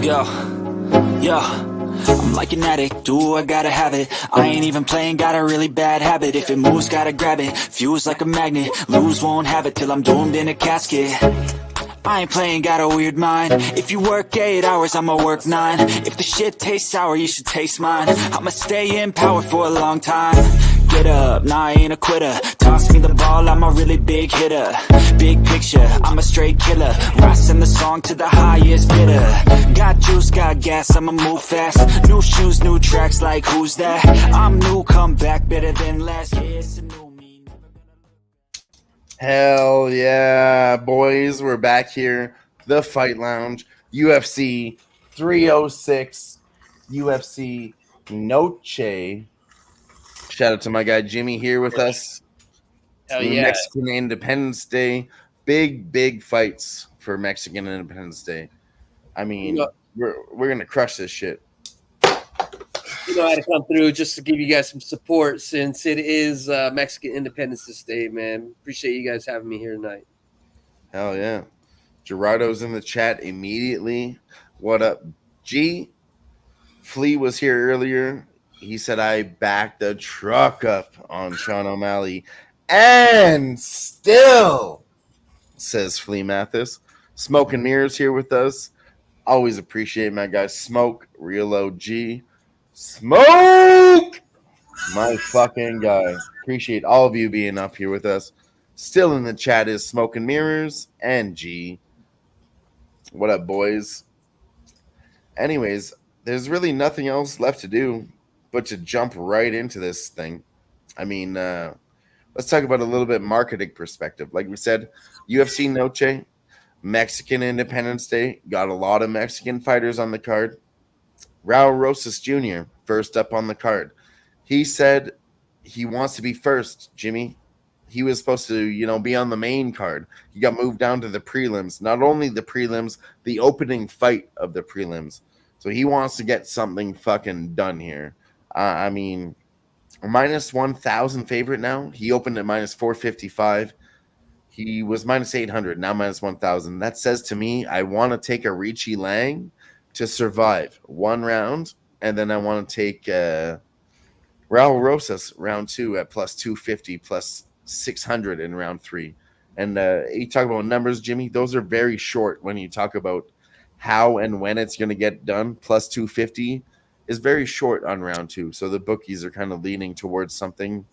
Yo, yo, I'm like an addict, do I gotta have it. I ain't even playing, got a really bad habit. If it moves, gotta grab it, fuse like a magnet. Lose, won't have it till I'm doomed in a casket. I ain't playing, got a weird mind. If you work 8 hours, I'ma work 9. If the shit tastes sour, you should taste mine. I'ma stay in power for a long time. Get up, nah, I ain't a quitter. Toss me the ball, I'm a really big hitter. Big picture, I'm a straight killer. Rising the song to the highest bidder. Got juice, got gas, I'ma move fast. New shoes, new tracks, like who's that? I'm new, come back, better than last. Yeah, it's a new me. Hell yeah, boys. We're back here. The Fight Lounge, UFC 306, UFC Noche. Shout out to my guy Jimmy here with us. Hell yeah. Mexican Independence Day. Big fights for Mexican Independence Day. I mean, we're going to crush this shit. You know how to come through just to give you guys some support since it is Mexican Independence Day, man. Appreciate you guys having me here tonight. Hell yeah. Gerardo's in the chat immediately. What up, G? Flea was here earlier. He said, I backed the truck up on Sean O'Malley. And still, says Flea Mathis. Smoke and Mirrors here with us. Always appreciate my guy Smoke, Real OG. Smoke! My fucking guy. Appreciate all of you being up here with us. Still in the chat is Smoke and Mirrors and G. What up, boys? Anyways, there's really nothing else left to do but to jump right into this thing. I mean, let's talk about a little bit marketing perspective. Like we said, UFC Noche, Mexican Independence Day, got a lot of Mexican fighters on the card. Raul Rosas Jr., first up on the card. He said he wants to be first, Jimmy. He was supposed to, be on the main card. He got moved down to the prelims. Not only the prelims, the opening fight of the prelims. So he wants to get something fucking done here. I mean, minus 1,000 favorite now. He opened at minus 455. He was minus 800, now minus 1,000. That says to me, I want to take a Richie Lang to survive one round, and then I want to take Raul Rosas round 2 at plus 250, plus 600 in round 3. And you talk about numbers, Jimmy, those are very short when you talk about how and when it's going to get done. Plus 250 is very short on round 2. So the bookies are kind of leaning towards something.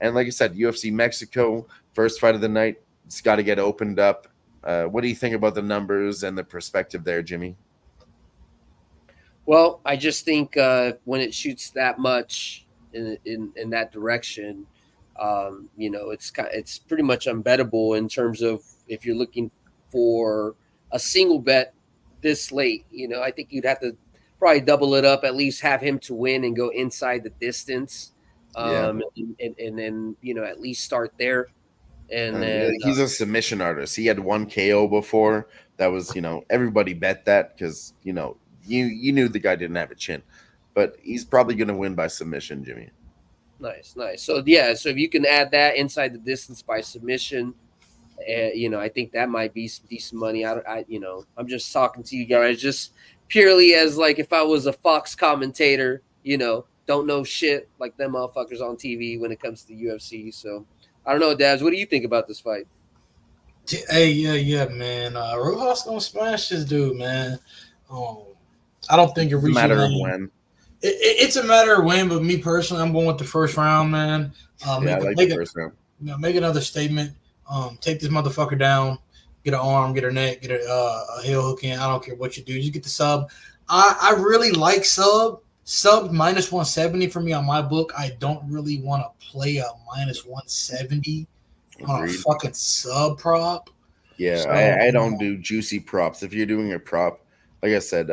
And like I said, UFC Mexico, first fight of the night. It's got to get opened up. What do you think about the numbers and the perspective there, Jimmy? Well, I just think when it shoots that much in that direction, it's pretty much unbettable in terms of if you're looking for a single bet this late. I think you'd have to probably double it up, at least have him to win and go inside the distance, and then at least start there. And then he's a submission artist. He had one KO before. That was everybody bet that because you knew the guy didn't have a chin, but he's probably going to win by submission, Jimmy. Nice. So if you can add that inside the distance by submission, I think that might be some decent money. I'm just talking to you guys just purely as like if I was a Fox commentator, don't know shit like them motherfuckers on TV when it comes to the UFC. So I don't know, Dabs. What do you think about this fight? Hey, yeah, man. Rojas gonna smash this dude, man. I don't think it's a matter of when. It's a matter of when, but me personally, I'm going with the first round, man. I like the first round. Make another statement. Take this motherfucker down. Get an arm, get her neck, get a heel hook in. I don't care what you do. You get the sub. I really like sub. Sub minus 170 for me on my book. I don't really want to play a minus 170 on a fucking sub prop. Yeah, so, I don't do juicy props. If you're doing a prop, like I said,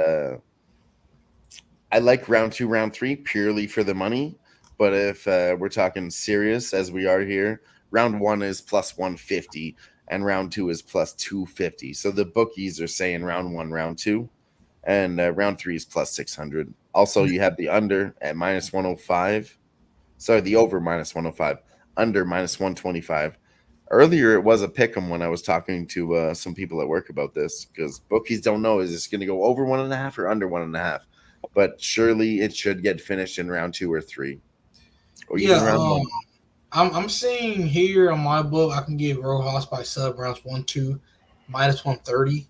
I like round 2, round 3 purely for the money. But if we're talking serious as we are here, round 1 is plus 150 and round 2 is plus 250. So the bookies are saying round 1, round 2, and round 3 is plus 600. Also, you have the under at minus 105. Sorry, the over minus 105, under minus 125. Earlier, it was a pick 'em when I was talking to some people at work about this because bookies don't know is this going to go over 1.5 or under 1.5. But surely it should get finished in round 2 or 3, or Yeah, even round 1. I'm seeing here on my book I can get Rojas by sub rounds 1-2 minus 130.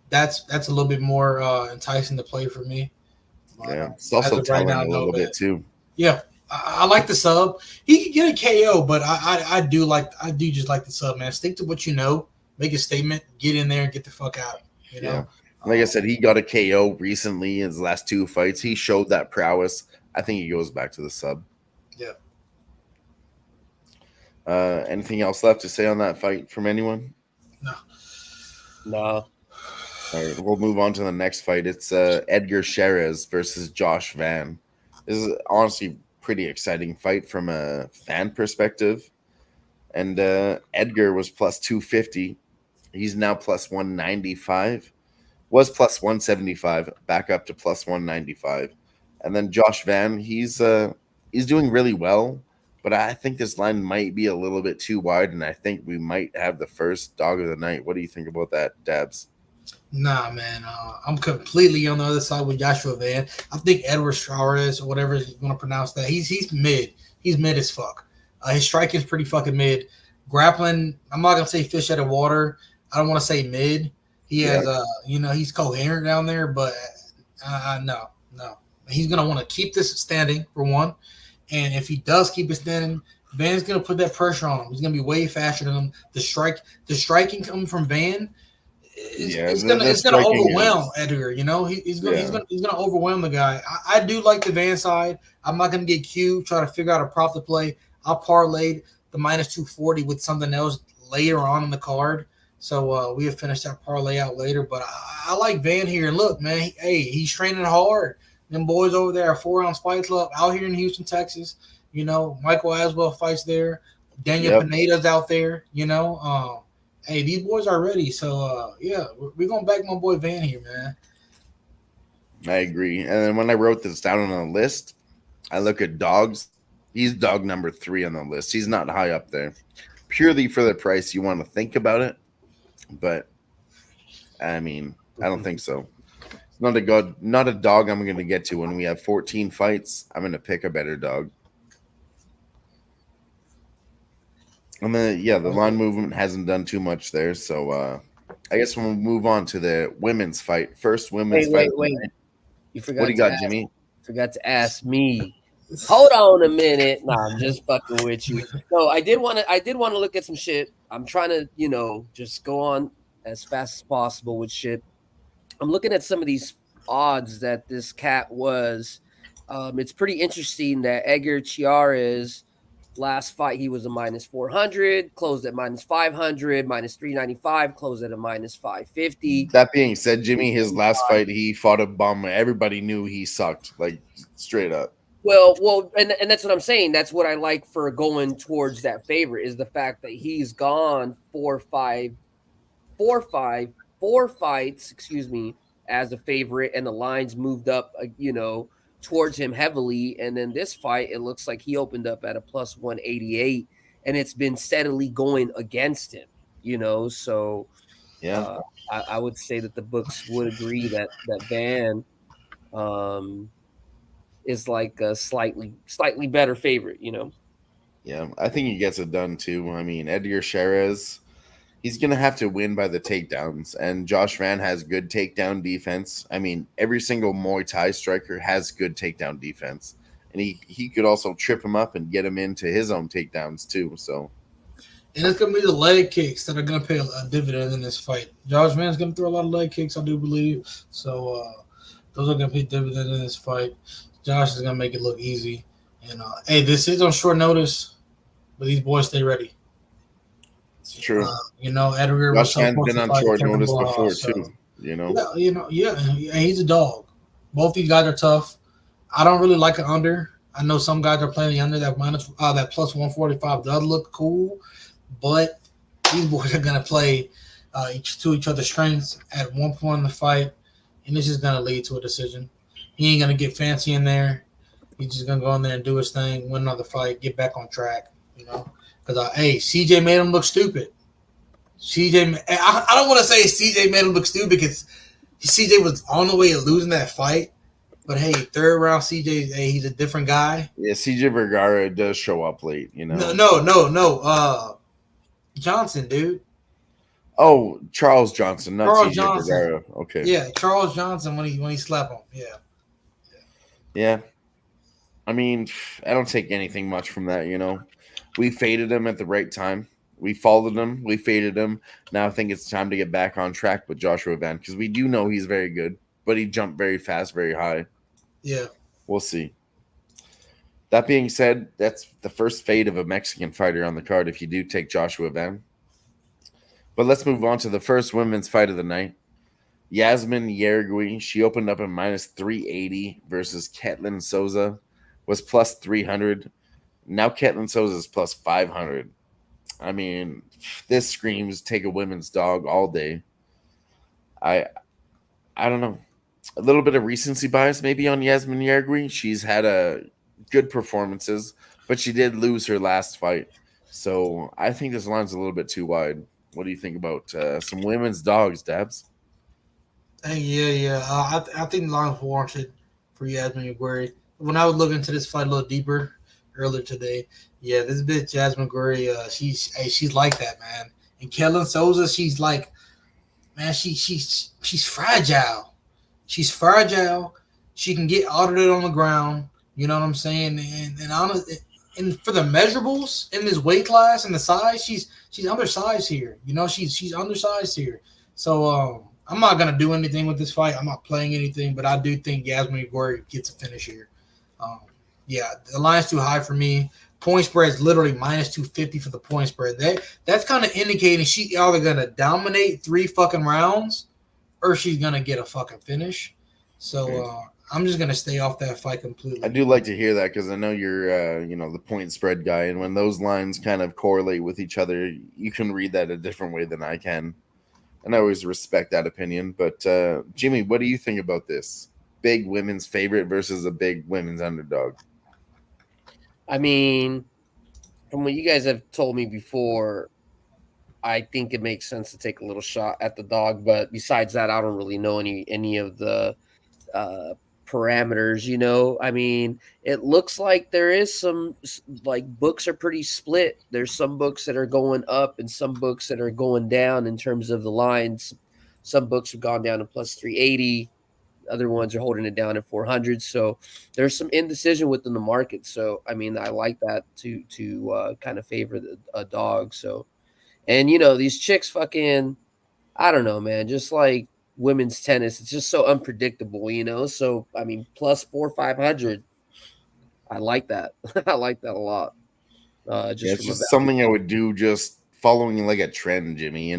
That's a little bit more enticing to play for me. But Yeah, it's as also of right telling now, a no little bit bet. too. Yeah, I like the sub. He could get a KO, but I do just like the sub, man. Stick to what you know, make a statement, get in there, and get the fuck out. You Yeah, know. like I said, he got a KO recently in his last 2 fights. He showed that prowess. I think he goes back to the sub. Yeah. Anything else left to say on that fight from anyone? No. No. All right, we'll move on to the next fight. It's Edgar Sherez versus Josh Van. This is honestly pretty exciting fight from a fan perspective. And Edgar was plus 250. He's now plus 195. Was plus 175, back up to plus 195. And then Josh Van, he's doing really well, but I think this line might be a little bit too wide, and I think we might have the first dog of the night. What do you think about that, Dabs? Nah, man. I'm completely on the other side with Joshua Van. I think Edward Suarez, or whatever you want to pronounce that, he's mid. He's mid as fuck. His striking is pretty fucking mid. Grappling, I'm not gonna say fish out of water. I don't want to say mid. He has, he's coherent down there, but no. He's gonna want to keep this standing for one, and if he does keep it standing, Van's gonna put that pressure on him. He's gonna be way faster than him. The striking coming from Van. It's gonna overwhelm Edgar. You know, he's gonna overwhelm the guy. I do like the Van side. I'm not gonna get cute, try to figure out a prop to play. I parlayed the minus 240 with something else later on in the card. So we'll finish that parlay out later. But I like Van here. And look, man, he's training hard. Them boys over there at 4-ounce Fight Club out here in Houston, Texas. You know, Michael Aswell fights there. Daniel Pineda's out there. You know, hey, these boys are ready. So, we're going to back my boy Van here, man. I agree. And then when I wrote this down on a list, I look at dogs. He's dog number 3 on the list. He's not high up there. Purely for the price, you want to think about it. But, I mean, I don't think so. It's not a dog I'm going to get to. When we have 14 fights, I'm going to pick a better dog. And then, the line movement hasn't done too much there. So, I guess we'll move on to the women's fight. First women's fight. Wait. You forgot. What do you got, Jimmy? Forgot to ask me. Hold on a minute. Nah, I'm just fucking with you. No, I did want to look at some shit. I'm trying to, just go on as fast as possible with shit. I'm looking at some of these odds that this cat was. It's pretty interesting that Edgar Chiarez last fight he was a minus 400, closed at minus 500, minus 395, closed at a minus 550. That being said, Jimmy, his last fight he fought a bum. Everybody knew he sucked, like straight up. Well, and that's what I'm saying. That's what I like for going towards that favorite is the fact that he's gone four fights, as a favorite, and the lines moved up, towards him heavily. And then this fight, it looks like he opened up at a plus 188, and it's been steadily going against him. So I would say that the books would agree that Van is like a slightly better favorite, Yeah, I think he gets it done too. I mean, Edgar Sherez, he's going to have to win by the takedowns, and Josh Van has good takedown defense. I mean, every single Muay Thai striker has good takedown defense, and he could also trip him up and get him into his own takedowns too. So, and it's going to be the leg kicks that are going to pay a dividend in this fight. Josh Van's going to throw a lot of leg kicks, I do believe. So, those are going to pay dividend in this fight. Josh is going to make it look easy. And, this is on short notice, but these boys stay ready. It's true. Edgar Josh Van's been on short notice before, too. Yeah, he's a dog. Both these guys are tough. I don't really like an under. I know some guys are playing the under that plus 145 does look cool, but these boys are going to play to each other's strengths at one point in the fight, and this is going to lead to a decision. He ain't going to get fancy in there. He's just going to go in there and do his thing, win another fight, get back on track, Because CJ made him look stupid. I don't want to say CJ made him look stupid because CJ was on the way to losing that fight. But hey, third round CJ, hey, he's a different guy. Yeah, CJ Vergara does show up late, you know. No. Johnson, dude. Oh, Charles Johnson, not Charles CJ Johnson. Vergara. Okay. Yeah, Charles Johnson when he slapped him. Yeah. Yeah. I mean, I don't take anything much from that, you know. We faded him at the right time. We followed him. We faded him. Now I think it's time to get back on track with Joshua Van because we do know he's very good, but he jumped very fast, very high. Yeah. We'll see. That being said, that's the first fade of a Mexican fighter on the card if you do take Joshua Van. But let's move on to the first women's fight of the night. Yasmin Yergui, she opened up at minus 380 versus Ketlin Souza, was plus 300. Now Ketlin Souza is plus 500. I mean, this screams take a women's dog all day. I don't know. A little bit of recency bias maybe on Yasmin Yergui. She's had good performances, but she did lose her last fight. So I think this line's a little bit too wide. What do you think about some women's dogs, Dabs? Hey, yeah. I think the line's warranted for Yasmin Aguirre. When I was looking into this fight a little deeper earlier today, yeah, this bitch Yasmin Aguirre, she's like that, man. And Kellen Souza, she's like, man, she's fragile. She's fragile. She can get audited on the ground. You know what I'm saying? And for the measurables in this weight class and the size, she's undersized here. You know, she's undersized here. So I'm not gonna do anything with this fight. I'm not playing anything, but I do think Yasmin Aguirre gets a finish here. Yeah, the line's too high for me. Point spread is literally minus 250 for the point spread. That's kind of indicating she either gonna dominate 3 fucking rounds or she's gonna get a fucking finish. So I'm just gonna stay off that fight completely. I do like to hear that because I know you're, the point spread guy, and when those lines kind of correlate with each other, you can read that a different way than I can, and I always respect that opinion. But Jimmy, what do you think about this? Big women's favorite versus a big women's underdog. I mean, from what you guys have told me before, I think it makes sense to take a little shot at the dog. But besides that, I don't really know any of the parameters. You know, I mean, it looks like there is some like books are pretty split. There's some books that are going up and some books that are going down in terms of the lines. Some books have gone down to plus 380. Other ones are holding it down at 400. So there's some indecision within the market. So, I mean, I like that to kind of favor a dog. So, and, these chicks fucking, I don't know, man, just like women's tennis, it's just so unpredictable, So, I mean, plus 500. I like that. I like that a lot. It's just something I would do just following like a trend, Jimmy,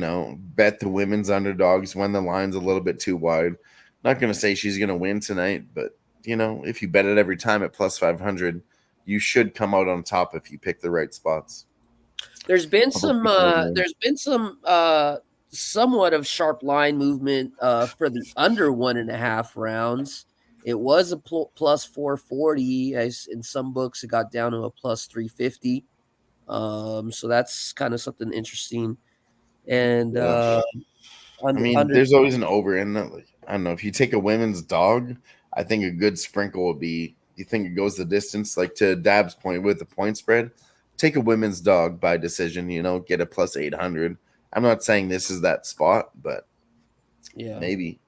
bet the women's underdogs when the line's a little bit too wide. Not going to say she's going to win tonight, but, if you bet it every time at plus 500, you should come out on top if you pick the right spots. There's been some somewhat of sharp line movement for the under 1.5 rounds. It was a plus 440. As in some books, it got down to a plus 350. So that's kind of something interesting. And there's always an over in that. Like, I don't know, if you take a women's dog, I think a good sprinkle would be, you think it goes the distance, like to Dab's point with the point spread, take a women's dog by decision, get a plus 800. I'm not saying this is that spot, but yeah, maybe.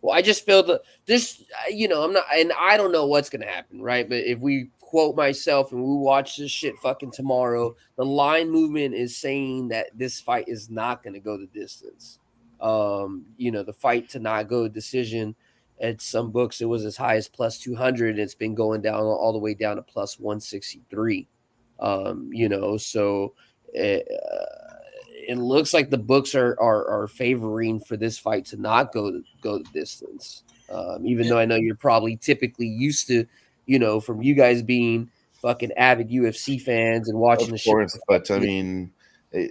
Well, I just feel that this, I'm not, and I don't know what's going to happen, right? But if we quote myself and we watch this shit fucking tomorrow, the line movement is saying that this fight is not going to go the distance. The fight to not go decision at some books, it was as high as plus 200. And it's been going down all the way down to plus 163. So it looks like the books are favoring for this fight to not go the distance. Even though I know you're probably typically used to, from you guys being fucking avid UFC fans and watching the shit. But I mean,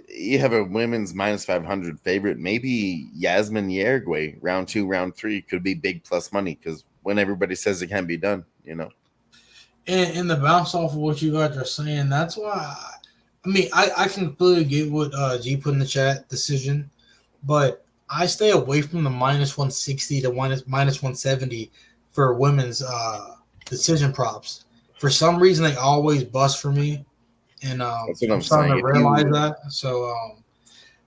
you have a women's minus 500 favorite. Maybe Yasmin Yergui, round 2, round 3 could be big plus money because when everybody says it can be done, And the bounce off of what you guys are saying, that's why I mean, I can completely get what G put in the chat decision, but I stay away from the minus 160 to minus 170 for women's decision props. For some reason, they always bust for me, and That's what I'm I'm starting saying. to If realize you that. So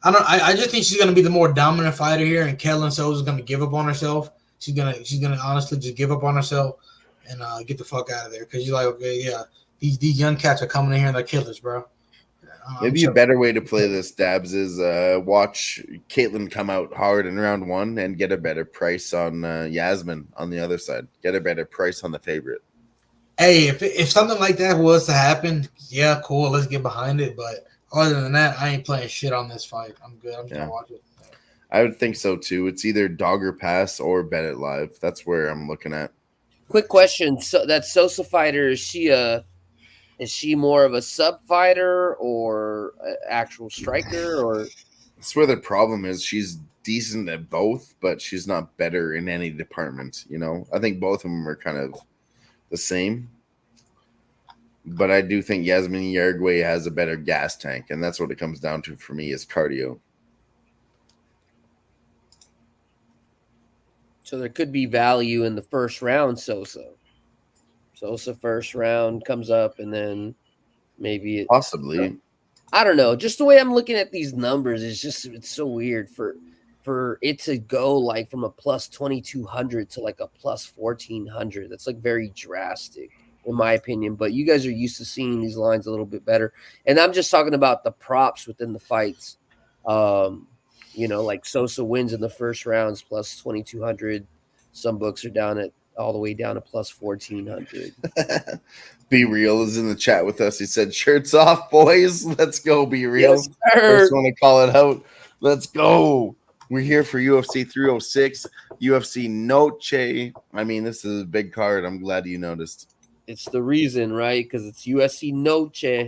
I don't. I just think she's gonna be the more dominant fighter here, and Kellen Souza is gonna give up on herself. She's gonna honestly just give up on herself and get the fuck out of there because you're like, okay, yeah, these young cats are coming in here and they're killers, bro. I'm maybe a chilling. better way to play this, Dabs, is watch Caitlyn come out hard in round one and get a better price on Yasmin on the other side. Get a better price on the favorite. Hey, if something like that was to happen, yeah, cool. Let's get behind it. But other than that, I ain't playing shit on this fight. I'm good. I'm just Yeah. gonna watch it. I would think so too. It's either dog or pass or bet it live. That's where I'm looking at. Quick question: so that Sosa fighter, is she more of a sub fighter or an actual striker? Or That's where the problem is. She's decent at both, but she's not better in any department. You know, I think both of them are kind of the same. But I do think Yasmin Yargway has a better gas tank, and that's what it comes down to for me is cardio. so there could be value in the first round. Sosa first round comes up, and then maybe it. Possibly. I don't know. Just the way I'm looking at these numbers is it's so weird for it to go like from a plus 2200 to like a plus 1400. That's like very drastic in my opinion. But you guys are used to seeing these lines a little bit better, and I'm just talking about the props within the fights. Like Sosa wins in the first rounds plus 2200. Some books are down at all the way down to plus 1400. Be Real is in the chat with us. He said, "Shirts off, boys. Let's go, Be Real." Yes, sir. First want to call it out. Let's go. We're here for UFC 306, UFC Noche. I mean, this is a big card. I'm glad you noticed. It's the reason, right? Because it's USC Noche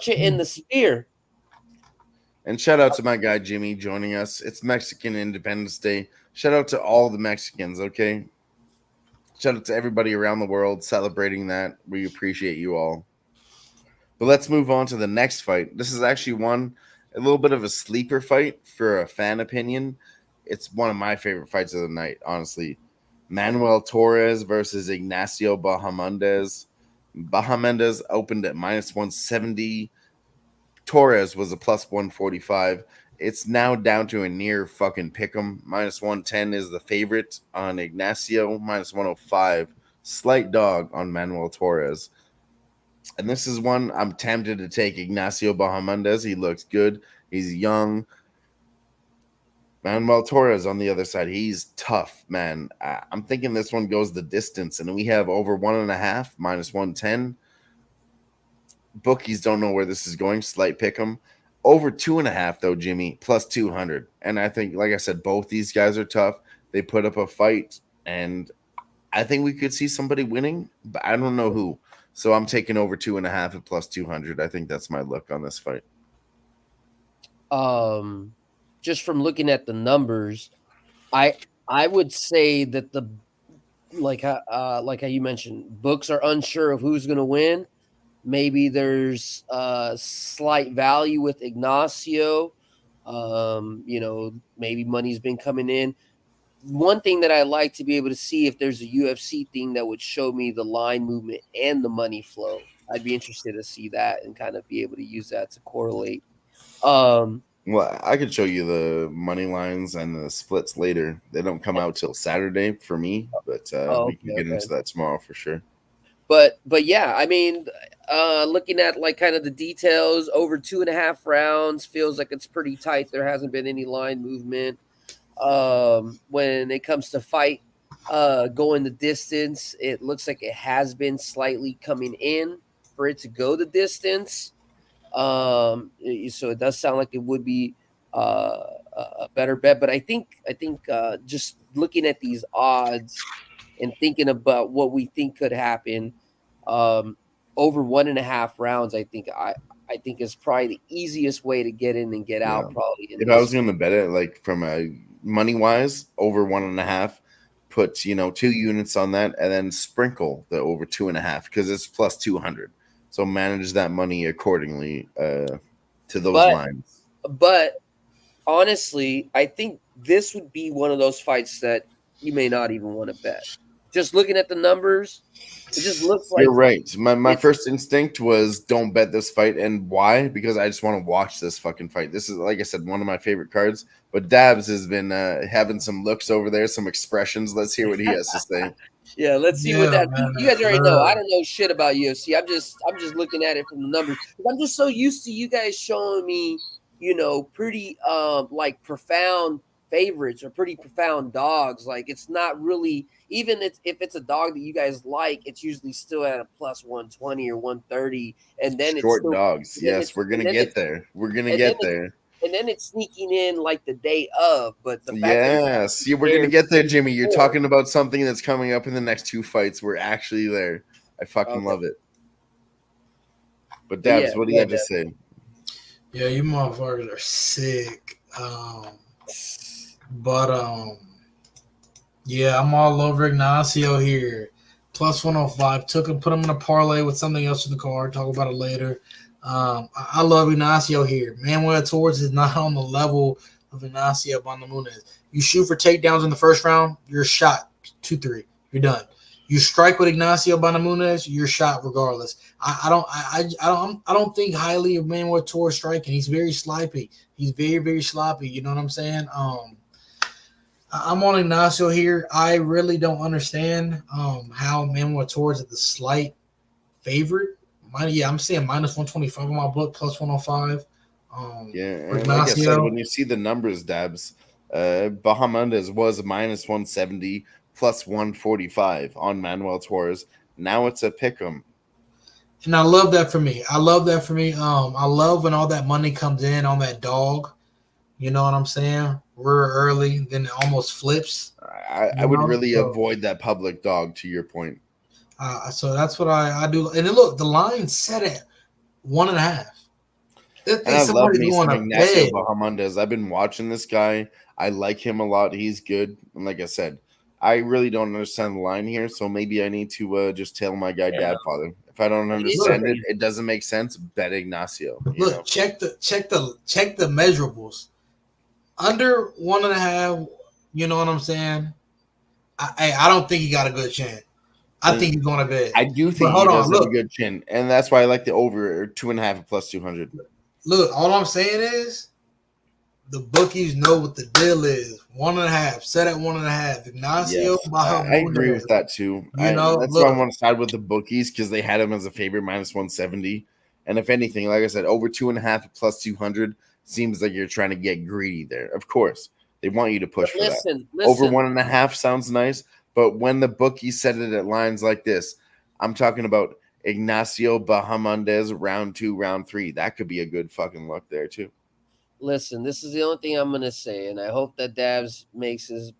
in the spear. And shout out to my guy Jimmy joining us. It's Mexican Independence Day. Shout out to all the Mexicans, okay? Shout out to everybody around the world celebrating that. We appreciate you all. But let's move on to the next fight. This is actually a little bit of a sleeper fight for a fan opinion. It's one of my favorite fights of the night, honestly. Manuel Torres versus Ignacio Bahamondes. Bahamondes opened at minus 170. Torres was a plus 145. It's now down to a near fucking pick'em. Minus 110 is the favorite on Ignacio. Minus 105. Slight dog on Manuel Torres. And this is one I'm tempted to take Ignacio Bahamondes. He looks good. He's young. Manuel Torres on the other side. He's tough, man. I'm thinking this one goes the distance. And we have over 1.5, minus 110. Bookies don't know where this is going. Slight pick 'em. Over 2.5, though, Jimmy, plus 200. And I think, like I said, both these guys are tough. They put up a fight, and I think we could see somebody winning, but I don't know who. So I'm taking over 2.5 at plus 200. I think that's my look on this fight. Just from looking at the numbers, I would say that like how you mentioned, books are unsure of who's going to win. Maybe there's slight value with Ignacio. Maybe money's been coming in. One thing that I like to be able to see if there's a UFC thing that would show me the line movement and the money flow. I'd be interested to see that and kind of be able to use that to correlate. Well, I could show you the money lines and the splits later. They don't come out till Saturday for me, but we can get into that tomorrow for sure. But yeah, I mean, looking at like kind of the details, over 2.5 rounds feels like it's pretty tight. There hasn't been any line movement. When it comes to fight going the distance, it looks like it has been slightly coming in for it to go the distance. So it does sound like it would be a better bet. But I think just looking at these odds and thinking about what we think could happen, over 1.5 rounds, I think is probably the easiest way to get in and get out. Probably. If I was going to bet it, like from a money wise, over 1.5, put 2 units on that, and then sprinkle the over 2.5 because it's plus 200. So manage that money accordingly to those But lines. but honestly, I think this would be one of those fights that you may not even want to bet. Just looking at the numbers, it just looks You're like right. My it's first instinct was don't bet this fight. And why? Because I just want to watch this fucking fight. This is, like I said, one of my favorite cards. But Dabs has been having some looks over there, some expressions. Let's hear what he has to say. yeah. Let's see what Yeah, that. man. You guys already know. I don't know shit about UFC. I'm just looking at it from the numbers. I'm just so used to you guys showing me, pretty like profound favorites or pretty profound dogs. Like it's not really even if it's a dog that you guys like, it's usually still at a plus 120 or 130, and then it's Short still dogs. and then Yes, it's we're going and to then get it's there. We're going to and then get it's there. and then it's sneaking in like the day of. But the fact that Yes. Yeah, we're going to get there, Jimmy. You're talking about something that's coming up in the next 2 fights. We're actually there. I fucking love it. But Dabs, what do you have to say? Yeah, you motherfuckers are sick. Yeah, I'm all over Ignacio here. Plus 105. Took him, put him in a parlay with something else in the card. Talk about it later. I love Ignacio here. Manuel Torres is not on the level of Ignacio Bondamunez. You shoot for takedowns in the first round, you're shot 2-3. You're done. You strike with Ignacio Bondamunez, you're shot regardless. I don't think highly of Manuel Torres striking. He's very sloppy. He's very, very sloppy. You know what I'm saying? I'm on Ignacio here. I really don't understand how Manuel Torres is the slight favorite. I'm saying minus 125 on my book, plus 105. And like I said, when you see the numbers, Dabs, Bahamondes was minus 170, plus 145 on Manuel Torres. Now it's a pick 'em. And I love that for me. I love when all that money comes in on that dog. You know what I'm saying? We're early, then it almost flips. I would really avoid that public dog, to your point. So that's what I do. And then look, the line's set at 1.5. And I love me some Ignacio Bahamondes. I've been watching this guy. I like him a lot. He's good. And like I said, I really don't understand the line here. So maybe I need to just tell my guy Dadfather. If I don't understand it, it doesn't make sense. Bet Ignacio. Look, check the measurables. Under 1.5, you know what I'm saying? I don't think he got a good chin. I think he's going to bed. I do think he does have a good chin, and that's why I like the over or 2.5 plus 200. Look, all I'm saying is the bookies know what the deal is. 1.5, set at 1.5. Ignacio, I agree with that too. That's why I want to side with the bookies because they had him as a favorite minus 170. And if anything, like I said, over 2.5 plus 200 seems like you're trying to get greedy there. Of course, they want you to push for that. Over 1.5 sounds nice, but when the bookies set it at lines like this, I'm talking about Ignacio Bahamondes round 2, round 3. That could be a good fucking look there too. Listen, this is the only thing I'm gonna say, and I hope that Dabs makes his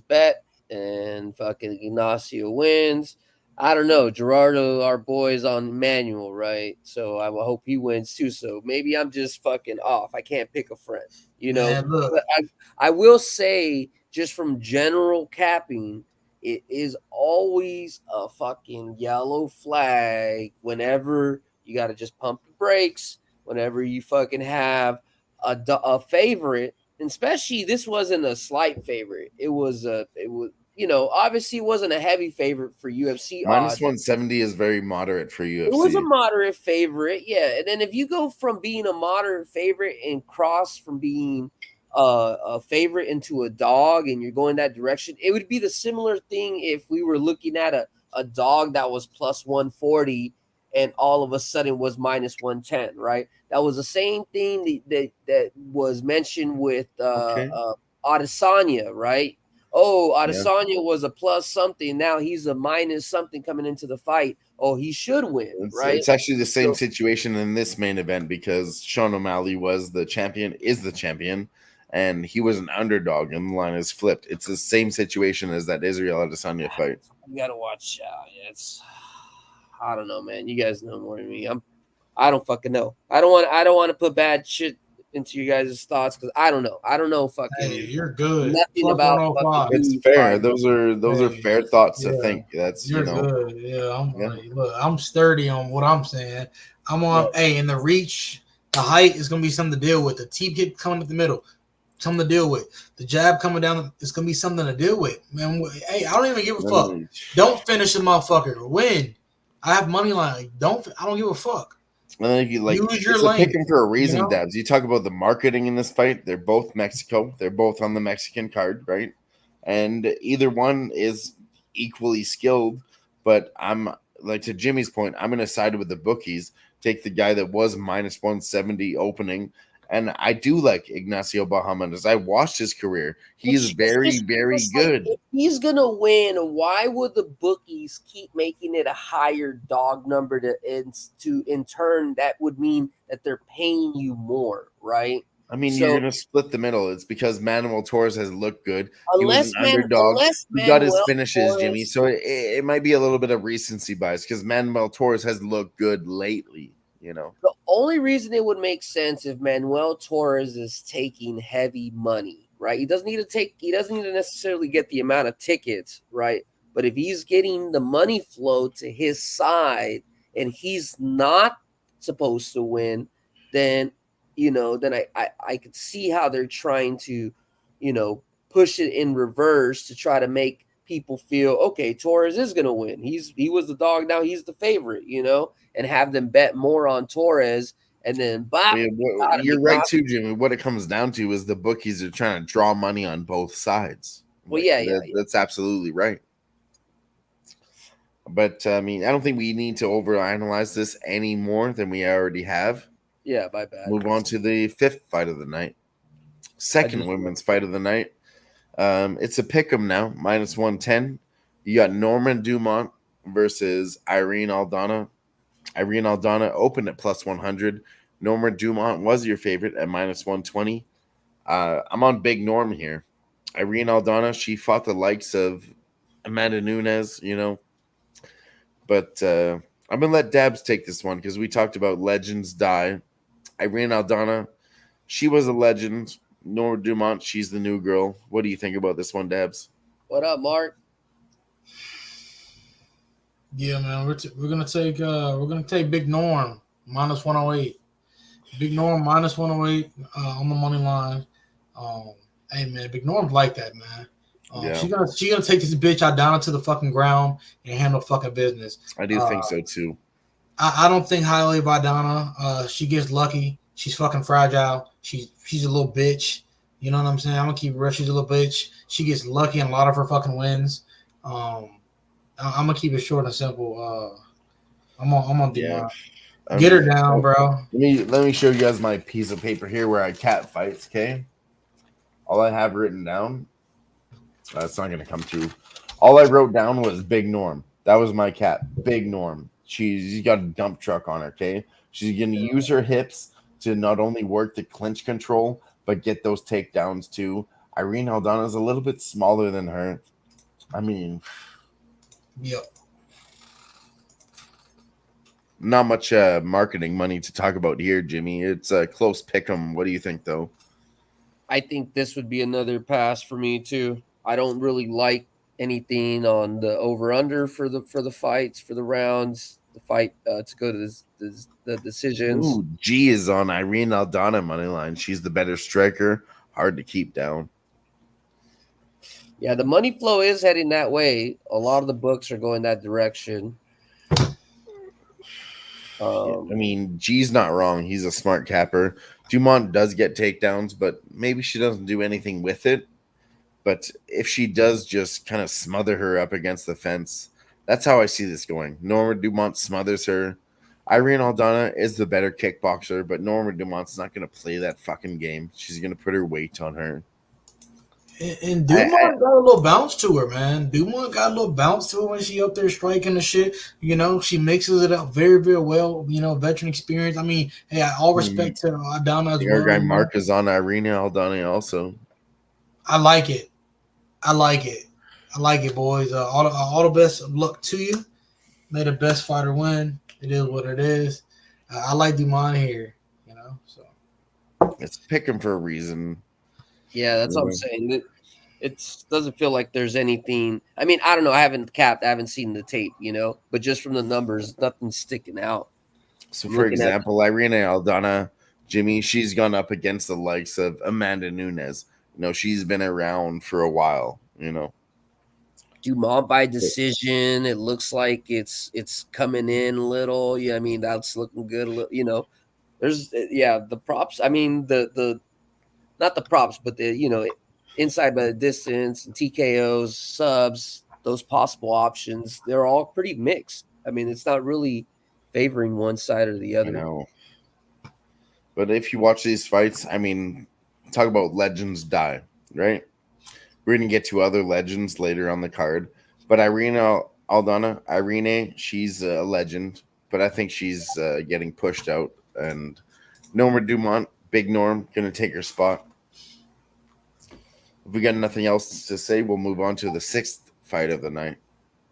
bet and fucking Ignacio wins. I don't know. Gerardo, our boy's on manual, right? So I will hope he wins too. So maybe I'm just fucking off. I can't pick a friend, Man, look. But I will say, just from general capping, it is always a fucking yellow flag whenever you got to just pump the brakes, whenever you fucking have a favorite, and especially this wasn't a slight favorite. It was obviously it wasn't a heavy favorite for UFC. Minus 170 is very moderate for UFC. It was a moderate favorite, yeah. And then if you go from being a moderate favorite and cross from being a favorite into a dog, and you're going that direction, it would be the similar thing if we were looking at a dog that was plus 140 and all of a sudden was minus 110, right? That was the same thing that was mentioned with Adesanya, right? Oh, Adesanya was a plus something. Now he's a minus something coming into the fight. Oh, he should win, right? It's actually the same situation in this main event because Sean O'Malley is the champion, and he was an underdog, and the line is flipped. It's the same situation as that Israel Adesanya fight. You got to watch out. I don't know, man. You guys know more than me. I don't fucking know. I don't want to put bad shit into your guys' thoughts because I don't know. I don't know Hey, fucking you're good. nothing Plus about fucking 105. It's who's fair. fighting. Those are Hey, fair thoughts to yeah, think. That's you're good. Yeah, I'm yeah. look, I'm sturdy on what I'm saying. I'm on. Yeah. Hey, and the reach, the height is gonna be something to deal with. The T kick coming up the middle, something to deal with. The jab coming down, it's gonna be something to deal with. Man, hey, I don't even give a fuck. Mm. Don't finish the motherfucker. Win. I have money line. Don't. I don't give a fuck. I think you like Use your it's a pick length. 'em for a You reason, know. Dabs. You talk about the marketing in this fight. They're both Mexico. They're both on the Mexican card, right? And either one is equally skilled. But I'm like to Jimmy's point, I'm gonna side with the bookies, take the guy that was minus 170 opening. And I do like Ignacio Bahamondes. I watched his career. He's very, very It's like, good. if he's gonna win, why would the bookies keep making it a higher dog number in turn that would mean that they're paying you more, right? I mean, you're So gonna split the middle. It's because Manuel Torres has looked good. He was an unless underdog. He got his Manuel finishes, Jimmy. Torres, So it might be a little bit of recency bias because Manuel Torres has looked good lately. You know, the only reason it would make sense if Manuel Torres is taking heavy money, right? He doesn't need to necessarily get the amount of tickets, right? But if he's getting the money flow to his side and he's not supposed to win, then then I could see how they're trying to, push it in reverse to try to make people feel okay, Torres is gonna win. He was the dog, now he's the favorite, and have them bet more on Torres, and then bop, you're right too, Jimmy. What it comes down to is the bookies are trying to draw money on both sides. Well, Like, yeah. That's absolutely right. But I mean, I don't think we need to overanalyze this any more than we already have. Yeah, my bad. Move on to the fifth fight of the night, second women's fight of the night. It's a pick 'em now, minus 110. You got Norman Dumont versus Irene Aldana. Irene Aldana opened at plus 100. Norman Dumont was your favorite at minus 120. I'm on Big Norm here. Irene Aldana, she fought the likes of Amanda Nunes, but I'm going to let Dabs take this one because we talked about legends die. Irene Aldana, she was a legend. Nora Dumont, she's the new girl. What do you think about this one, Dabs? What up, Mark? Yeah, man, we're gonna take Big Norm minus 108. Big Norm minus 108 on the money line. Hey man, Big Norm's like that, man. Yeah. She gonna take this bitch out down to the fucking ground and handle fucking business. I do think so too. I don't think highly of Aldana. She gets lucky. She's fucking fragile. She's a little bitch. You know what I'm saying? I'm gonna keep her. She's a little bitch. She gets lucky in a lot of her fucking wins. I'm gonna keep it short and simple. I'm on Dumont. Get her down, bro. Let me show you guys my piece of paper here where I cat fights. Okay, all I have written down. That's not gonna come through. All I wrote down was Big Norm. That was my cat, Big Norm. She's got a dump truck on her. Okay, she's gonna use her hips to not only work the clinch control but get those takedowns too. Irene Aldana is a little bit smaller than her. I mean, yep. Not much marketing money to talk about here, Jimmy. It's a close pick 'em. What do you think, though? I think this would be another pass for me too. I don't really like anything on the over under for the fights, for the rounds, the fight to go to the decisions. Ooh, G is on Irene Aldana money line. She's the better striker. Hard to keep down. Yeah, the money flow is heading that way. A lot of the books are going that direction. I mean, G's not wrong. He's a smart capper. Dumont does get takedowns, but maybe she doesn't do anything with it. But if she does just kind of smother her up against the fence, that's how I see this going. Norma Dumont smothers her. Irene Aldana is the better kickboxer, but Norma Dumont's not going to play that fucking game. She's going to put her weight on her. And Dumont got a little bounce to her, man. Dumont got a little bounce to her when she up there striking the shit. She mixes it up very, very well. Veteran experience. I mean, hey, all respect to Aldana as well. Our guy Mark is on Irene Aldana also. I like it. I like it, boys. All the best of luck to you. May the best fighter win. It is what it is. I like Dumont here. So It's picking for a reason. Yeah, that's what I'm saying. It doesn't feel like there's anything. I mean, I don't know. I haven't seen the tape, but just from the numbers, nothing's sticking out. So, I'm for looking at example, Irina Aldana, Jimmy, she's gone up against the likes of Amanda Nunes. She's been around for a while. Dumont by decision. It looks like it's coming in a little. Yeah, I mean that's looking good. A little. There's the props. I mean the not the props, but the inside by the distance and TKOs, subs, those possible options. They're all pretty mixed. I mean, it's not really favoring one side or the other. But if you watch these fights, I mean, talk about legends die, right? We're going to get to other legends later on the card. But Irene, she's a legend, but I think she's getting pushed out. And Norma Dumont, Big Norm, going to take her spot. If we got nothing else to say, we'll move on to the 6th fight of the night.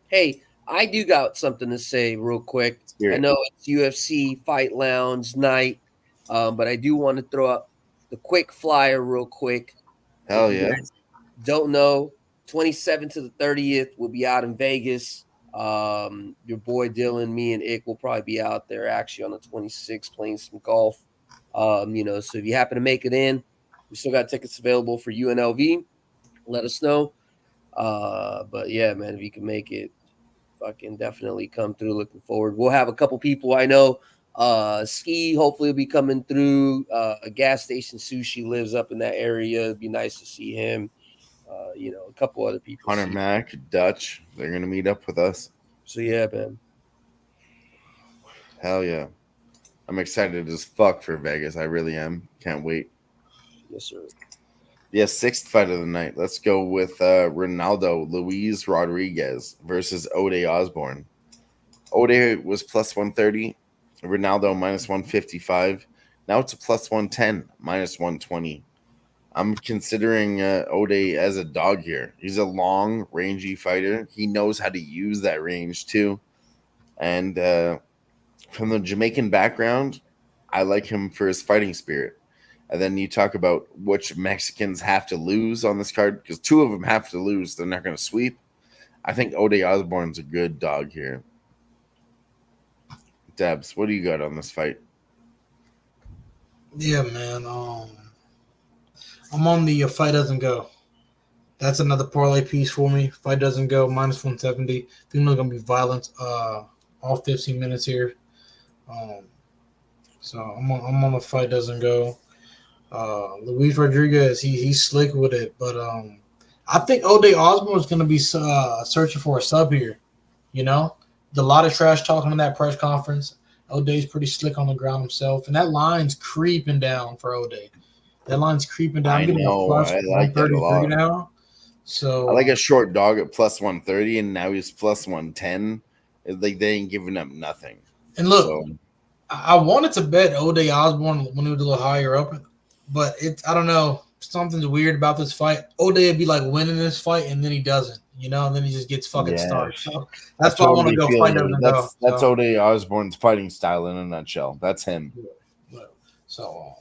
Hey, I do got something to say real quick. I know it's UFC Fight Lounge night, but I do want to throw up the quick flyer real quick. Hell if you yeah. guys don't know, 27th to the 30th, we'll be out in Vegas. Your boy Dylan, me, and Ick will probably be out there actually on the 26th playing some golf. So if you happen to make it in, we still got tickets available for UNLV. Let us know. But yeah, man, if you can make it, fucking definitely come through. Looking forward. We'll have a couple people I know. Ski hopefully will be coming through. A gas station sushi lives up in that area. It'd be nice to see him. A couple other people. Hunter Mack, Dutch, they're gonna meet up with us. So yeah, man. Hell yeah. I'm excited as fuck for Vegas. I really am. Can't wait. Yes, sir. Yeah, 6th fight of the night. Let's go with Ronaldo Luis Rodriguez versus Ode Osborne. Ode was plus 130. Ronaldo minus 155. Now it's a plus 110, minus 120. I'm considering Ode as a dog here. He's a long, rangy fighter. He knows how to use that range too. And from the Jamaican background, I like him for his fighting spirit. And then you talk about which Mexicans have to lose on this card, because 2 of them have to lose. They're not going to sweep. I think Ode Osborne's a good dog here. Debs, what do you got on this fight? Yeah, man. I'm on the fight doesn't go. That's another parlay piece for me. Fight doesn't go, minus 170. Think there's going to be violence all 15 minutes here. So I'm on the fight doesn't go. Luis Rodriguez, he's slick with it, but I think Ode Osborne is going to be searching for a sub here. A lot of trash talking in that press conference. Ode's pretty slick on the ground himself, and that line's creeping down for Ode. That line's creeping down. I know. I like that a lot. Now. So I like a short dog at plus 130, and now he's plus 110. It's like they ain't giving up nothing. And look, I wanted to bet Ode Osborne when he was a little higher up, but I don't know. Something's weird about this fight. Ode would be like winning this fight, and then he doesn't, and then he just gets fucking started. So that's why I want to go fight him. That's Ode Osborne's fighting style in a nutshell. That's him. So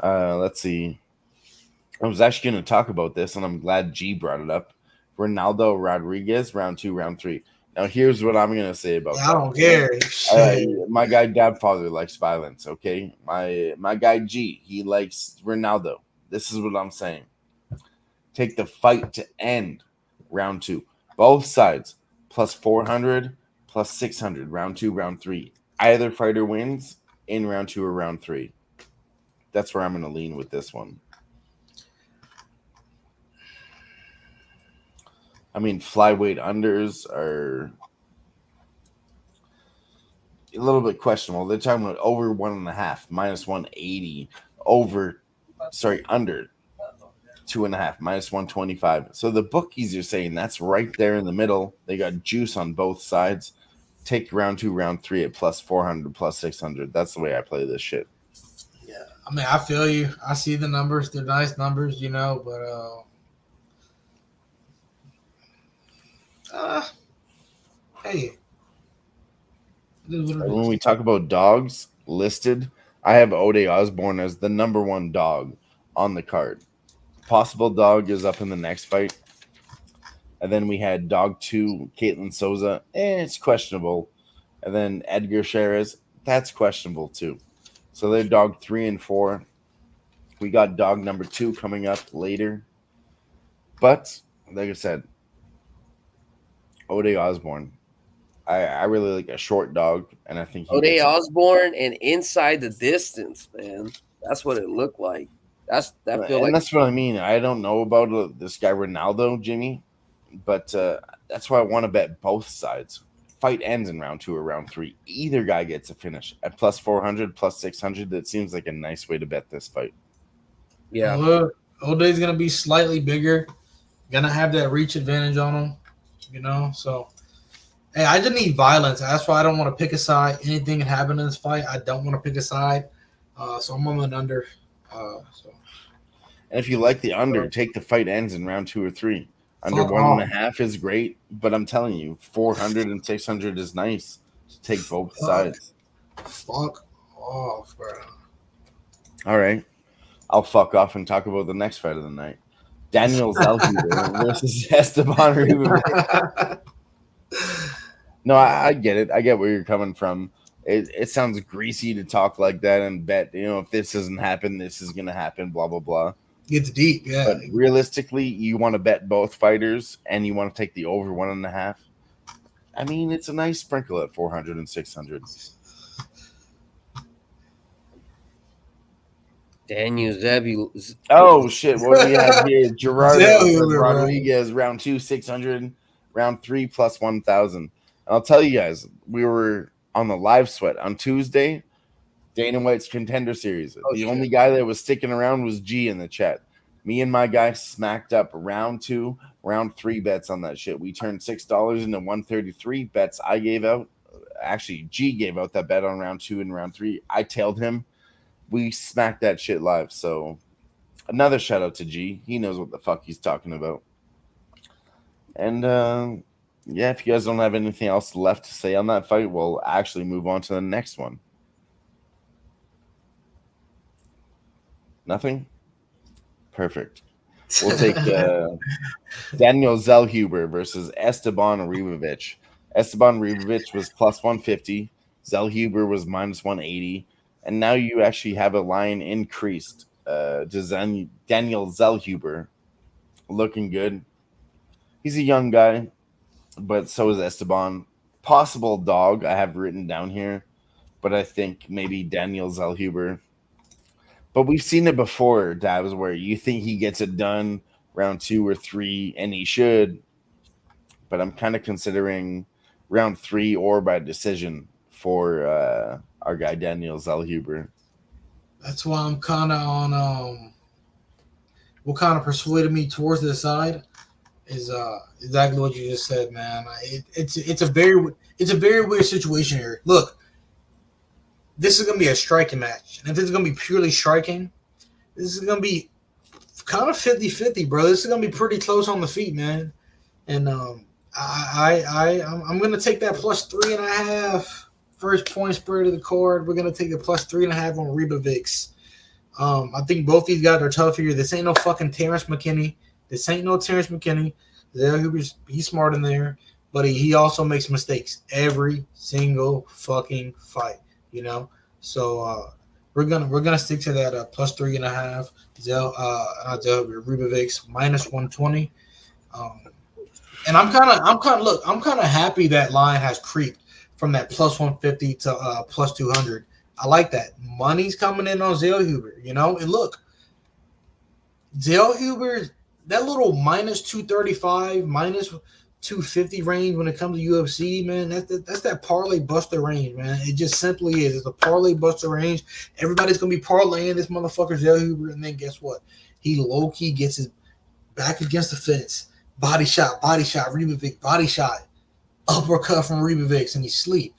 let's see. I was actually going to talk about this, and I'm glad G brought it up. Ronaldo Rodriguez, round 2, round 3. Now, here's what I'm going to say about that. I don't care. My guy Godfather likes violence, okay? My guy G, he likes Ronaldo. This is what I'm saying. Take the fight to end, round 2. Both sides, plus 400, plus 600, round 2, round 3. Either fighter wins in round 2 or round 3. That's where I'm going to lean with this one. I mean, flyweight unders are a little bit questionable. They're talking about over 1.5, minus 180, under 2.5, minus 125. So the bookies are saying that's right there in the middle. They got juice on both sides. Take round 2, round 3 at plus 400, plus 600. That's the way I play this shit. Yeah, I mean, I feel you. I see the numbers. They're nice numbers, but hey. When we talk about dogs listed, I have Ode Osborne as the number one dog on the card. Possible dog is up in the next fight. And then we had dog 2, Caitlin Souza. It's questionable. And then Edgar Sheres, that's questionable too. So they're dog 3 and 4. We got dog number 2 coming up later. But, like I said, Ode Osborne. I really like a short dog, and I think Ode Osborne and Inside the Distance, man. That's what it looked like. That's what I mean. I don't know about this guy Ronaldo, Jimmy, but that's why I want to bet both sides. Fight ends in round 2 or round 3. Either guy gets a finish at plus 400, plus 600. That seems like a nice way to bet this fight. Yeah. Look, Ode's going to be slightly bigger. Going to have that reach advantage on him, you know? So, hey, I just need violence. That's why I don't want to pick a side. Anything can happen in this fight. I don't want to pick a side. So I'm on an under. And if you like the under, take the fight ends in round 2 or 3. Under 1.5 is great, but I'm telling you, 400 and 600 is nice to take both sides. Fuck off, bro. All right. I'll fuck off and talk about the next fight of the night. Daniel Zellhuber versus Esteban Ribovic. No, I get it. I get where you're coming from. It sounds greasy to talk like that and bet, if this doesn't happen, this is going to happen, blah, blah, blah. Gets deep, yeah. But realistically, you want to bet both fighters and you want to take the over 1.5. I mean, it's a nice sprinkle at 400 and 600. Daniel Zebul. Oh, shit. What do we have here? Gerardo Rodriguez, round 2, 600. Round 3, plus 1,000. I'll tell you guys, we were on the live sweat on Tuesday. Dana White's Contender Series. The only guy that was sticking around was G in the chat. Me and my guy smacked up round 2, round 3 bets on that shit. We turned $6 into 133 bets I gave out. Actually, G gave out that bet on round 2 and round 3. I tailed him. We smacked that shit live. So another shout out to G. He knows what the fuck he's talking about. And yeah, if you guys don't have anything else left to say on that fight, we'll actually move on to the next one. Nothing? Perfect. We'll take Daniel Zellhuber versus Esteban Ribovic. Esteban Ribovic was plus 150. Zellhuber was minus 180. And now you actually have a line increased to Daniel Zellhuber. Looking good. He's a young guy, but so is Esteban. Possible dog I have written down here, but I think maybe Daniel Zellhuber. But we've seen it before, Dabs, where you think he gets it done round 2 or 3, and he should. But I'm kind of considering round 3 or by decision for our guy Daniel Zellhuber. That's why I'm kind of on what kind of persuaded me towards this side is exactly what you just said, man. It's a very weird situation here. Look, this is gonna be a striking match, and if it's gonna be purely striking, this is gonna be kind of 50-50, bro. This is gonna be pretty close on the feet, man. And I'm gonna take that plus 3.5 first point spread of the card. We're gonna take the plus 3.5 on Ribovic. I think both these guys are tough here. This ain't no fucking Terrence McKinney. He's smart in there, but he also makes mistakes every single fucking fight, So we're gonna stick to that plus 3.5. Ribovic minus 120. And I'm kind of happy that line has creeped from that plus 150 to plus 200. I like that. Money's coming in on Zellhuber, And look, Zellhuber, that little minus 235, minus 250 range when it comes to UFC, man, that's that parlay buster range, man. It just simply is. It's a parlay buster range. Everybody's going to be parlaying this motherfucker Zellhuber, and then guess what? He low-key gets his back against the fence. Body shot, Ribovic, body shot. Uppercut from Ribovic, and he sleep.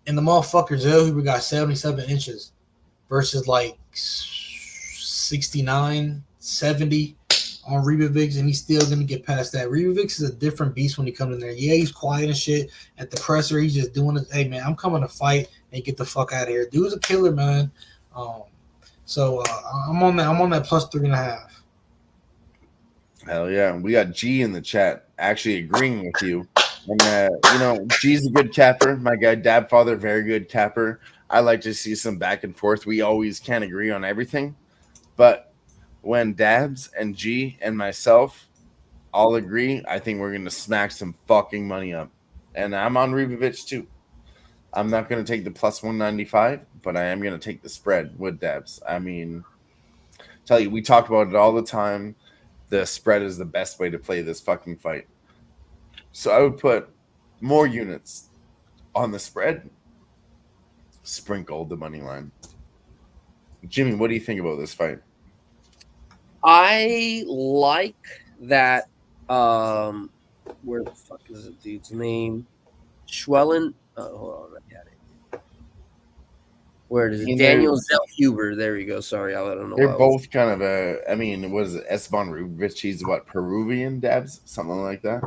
And the motherfucker Zellhuber got 77 inches versus like 69, 70 on Ribovic, and he's still going to get past that. Ribovic is a different beast when he comes in there. Yeah, he's quiet and shit. At the presser, he's just doing it. Hey, man, I'm coming to fight and get the fuck out of here. Dude's a killer, man. Um, so I'm on that. I'm on that plus 3.5. Hell yeah. We got G in the chat actually agreeing with you. And, G's a good capper. My guy, Dab Father, very good capper. I like to see some back and forth. We always can't agree on everything. But when Dabs and G and myself all agree, I think we're going to smack some fucking money up. And I'm on Ribovic too. I'm not going to take the plus 195, but I am going to take the spread with Dabs. I mean, tell you, we talk about it all the time. The spread is the best way to play this fucking fight. So I would put more units on the spread, sprinkle the money line. Jimmy, what do you think about this fight? I like that. Where the fuck is the dude's name? Schwellen. Hold on, I got it. Where is it? Daniel Zellhuber. There you go. Sorry, I don't know. They're both kind of what is it? Esteban Rubic, he's what, Peruvian, Dabs? Something like that.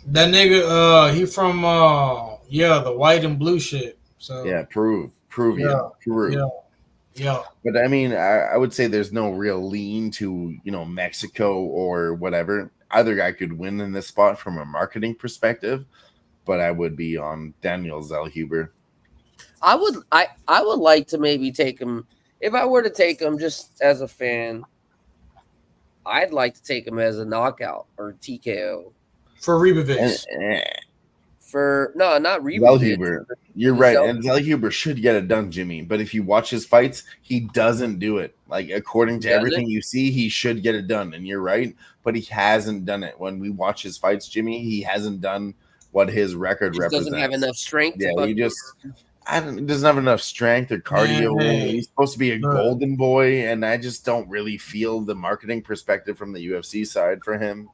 That nigga, he from the white and blue shit. So yeah, Peruvian, Peru. Yeah. But I mean, I would say there's no real lean to Mexico or whatever. Either guy could win in this spot from a marketing perspective, but I would be on Daniel Zellhuber. I would like to maybe take him. If I were to take him just as a fan, I'd like to take him as a knockout or TKO. For Ribovic. For no, not Ribovic. Zellhuber. You're right. And Zellhuber should get it done, Jimmy. But if you watch his fights, he doesn't do it. Like, according to everything you see, he should get it done. And you're right. But he hasn't done it. When we watch his fights, Jimmy, he hasn't done what his record represents. Doesn't have enough strength. Yeah, he doesn't have enough strength or cardio. He's supposed to be a golden boy, and I just don't really feel the marketing perspective from the UFC side for him.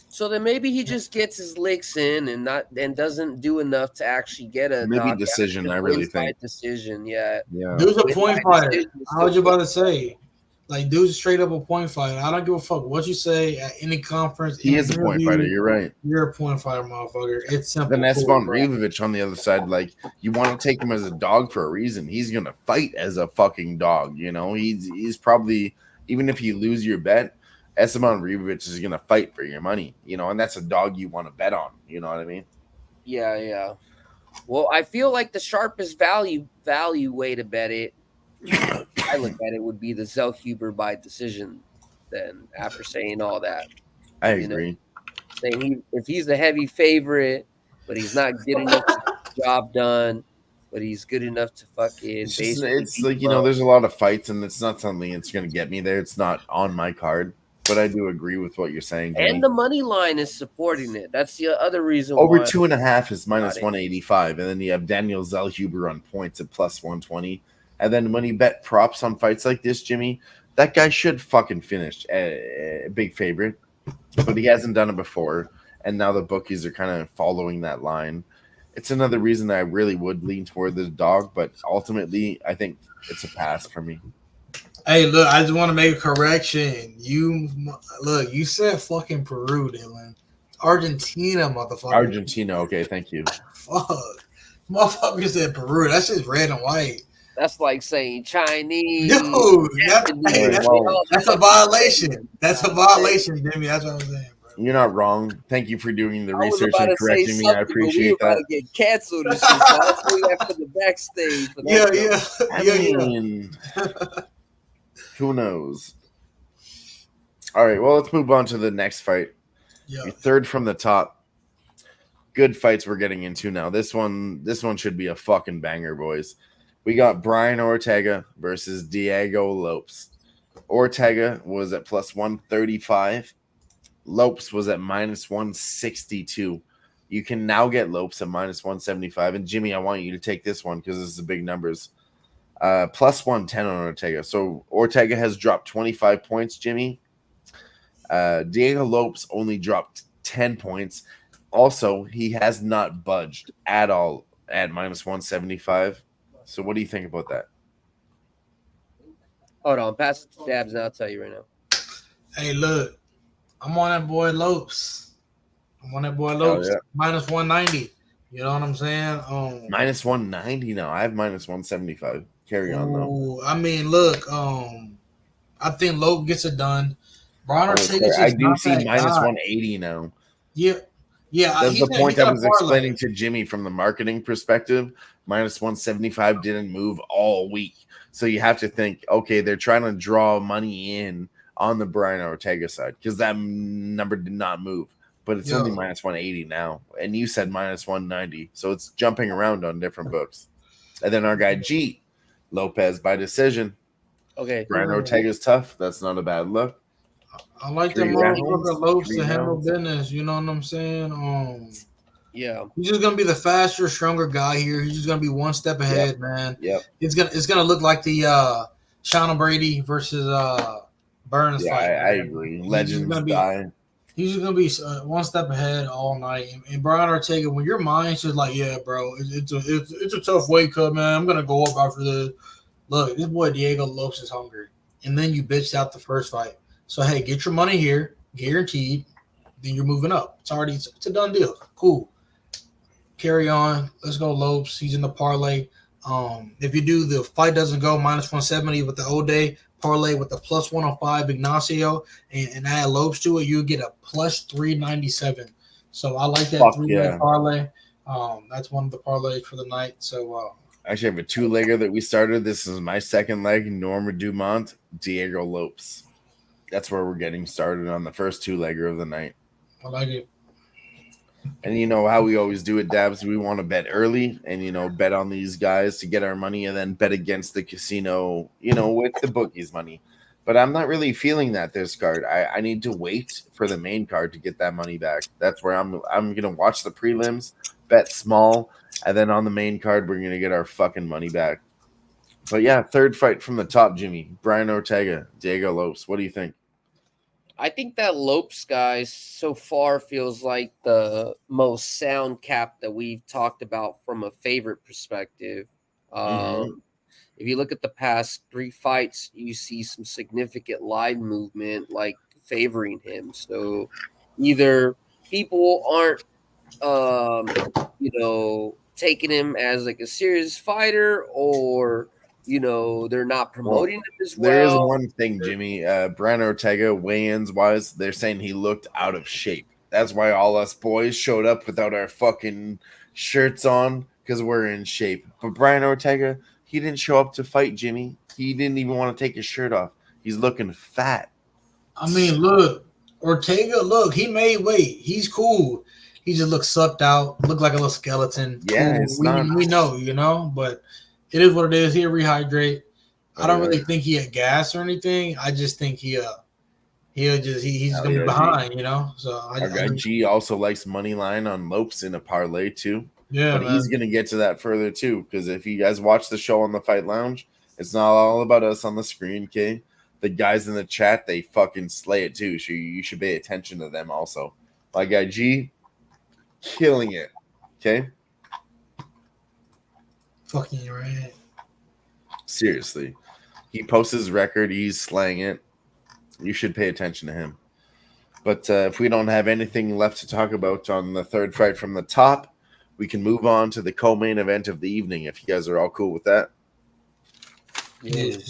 So then maybe he just gets his licks in and doesn't do enough to actually get a decision. I really think decision. Yeah. Dude's a point fighter. I was about to say, like, dude's straight up a point fighter. I don't give a fuck what you say at any conference. He is a point fighter. You're right. You're a point fighter, motherfucker. It's simple. Then Esteban Ribovic on the other side, like, you want to take him as a dog for a reason. He's gonna fight as a fucking dog. He's probably, even if you lose your bet, Esteban Ribovic is gonna fight for your money. And that's a dog you want to bet on. You know what I mean? Yeah. Well, I feel like the sharpest value way to bet it, I look at it, would be the Zellhuber by decision. Then after saying all that, I agree. Saying if he's the heavy favorite, but he's not good enough to get the job done, but he's good enough to fucking. It's like there's a lot of fights, and it's not something that's gonna get me there. It's not on my card. But I do agree with what you're saying, Jenny. And the money line is supporting it. That's the other reason. Over 2.5 is minus 185, and then you have Daniel Zellhuber on points at plus 120. And then when you bet props on fights like this, Jimmy, that guy should fucking finish a big favorite, but he hasn't done it before. And now the bookies are kind of following that line. It's another reason that I really would lean toward the dog, but ultimately, I think it's a pass for me. Hey, look, I just want to make a correction. You said fucking Peru, Dylan. Argentina, motherfucker. Argentina, okay, thank you. Fuck. Motherfucker said Peru. That's just red and white. That's like saying Chinese. Dude, that's a violation. That's a violation, Jimmy. That's what I'm saying, bro. You're not wrong. Thank you for doing the research and correcting me. I appreciate that. About to get canceled and shit. So I'll see you after the backstage. For that Yeah. Who knows? All right, well, let's move on to the next fight. Yeah. Third from the top. Good fights we're getting into now. This one should be a fucking banger, boys. We got Brian Ortega versus Diego Lopes. Ortega was at plus 135. Lopes was at minus 162. You can now get Lopes at minus 175. And Jimmy, I want you to take this one because this is the big numbers. Plus 110 on Ortega. So Ortega has dropped 25 points, Jimmy. Diego Lopes only dropped 10 points. Also, he has not budged at all at minus 175. So what do you think about that? Hold on. Pass it to Dabs and I'll tell you right now. Hey, look. I'm on that boy Lopes. Yeah. Minus 190. You know what I'm saying? Minus 190 now. I have minus 175. Carry on though. Ooh, I mean, look, I think Lope gets it done. Brian Ortega's I just do not see that minus guy. 180 now. Yeah, yeah, That's the he's point I gonna was parlay. explaining to Jimmy from the marketing perspective. Minus 175 didn't move all week. So you have to think, okay, they're trying to draw money in on the Brian Ortega side because that number did not move. But it's only Yo, minus 180 now. And you said minus 190. So it's jumping around on different books. And then our guy G, Lopez by decision. Okay. Brian Ortega's tough. That's not a bad look. I like that 3 rounds. motherfucker Lopes 3 to handle rounds. business. You know what I'm saying? Yeah. He's just gonna be the faster, stronger guy here. He's just gonna be one step ahead, man. Yep. It's gonna look like the Sean Brady versus Burns Yeah, fight. I Man. agree. He's just Legends gonna be die. he's just gonna be one step ahead all night. And Brian Ortega, when your mind's just like, yeah, bro, it's a tough weight cut, man. I'm gonna go up after this. Look, this boy Diego Lopes is hungry, and then you bitched out the first fight. So hey, get your money here, guaranteed. Then you're moving up. It's a done deal. Cool. Carry on. Let's go, Lopes. He's in the parlay. If you do the fight doesn't go minus 170 with the O'Day parlay with the plus 105 Ignacio and add Lopes to it, you get a plus 397. So I like that Fuck 3-leg yeah. parlay. That's one of the parlays for the night. So I actually have a 2-legger that we started. This is my second leg. Norma Dumont, Diego Lopes. That's where we're getting started on the first 2-legger of the night. I like it. And you know how we always do it, Dabs. We want to bet early and bet on these guys to get our money and then bet against the casino, with the bookies' money. But I'm not really feeling that this card. I need to wait for the main card to get that money back. That's where I'm gonna watch the prelims, bet small, and then on the main card we're gonna get our fucking money back. But yeah, third fight from the top, Jimmy. Brian Ortega, Diego Lopes. What do you think? I think that Lopes guy so far feels like the most sound cap that we've talked about from a favorite perspective. If you look at the past 3 fights, you see some significant line movement like favoring him. So either people aren't, taking him as like a serious fighter, or they're not promoting him as well. There is one thing, Jimmy. Brian Ortega, weigh-ins wise, they're saying he looked out of shape. That's why all us boys showed up without our fucking shirts on, because we're in shape. But Brian Ortega, he didn't show up to fight, Jimmy. He didn't even want to take his shirt off. He's looking fat. I mean, look, Ortega, look, he made weight. He's cool. He just looks sucked out, looked like a little skeleton. Yeah, cool. it's we know, but it is what it is. He'll rehydrate. I don't really think he had gas or anything. I just think he's gonna be behind, So our guy G also likes money line on Lopes in a parlay too. Yeah, but he's gonna get to that further too, because if you guys watch the show on the Fight Lounge, it's not all about us on the screen, okay? The guys in the chat, they fucking slay it too, so you should pay attention to them also. My guy G, killing it, okay? Fucking right. Seriously. He posts his record. He's slaying it. You should pay attention to him. But if we don't have anything left to talk about on the third fight from the top, we can move on to the co-main event of the evening, if you guys are all cool with that. Yes.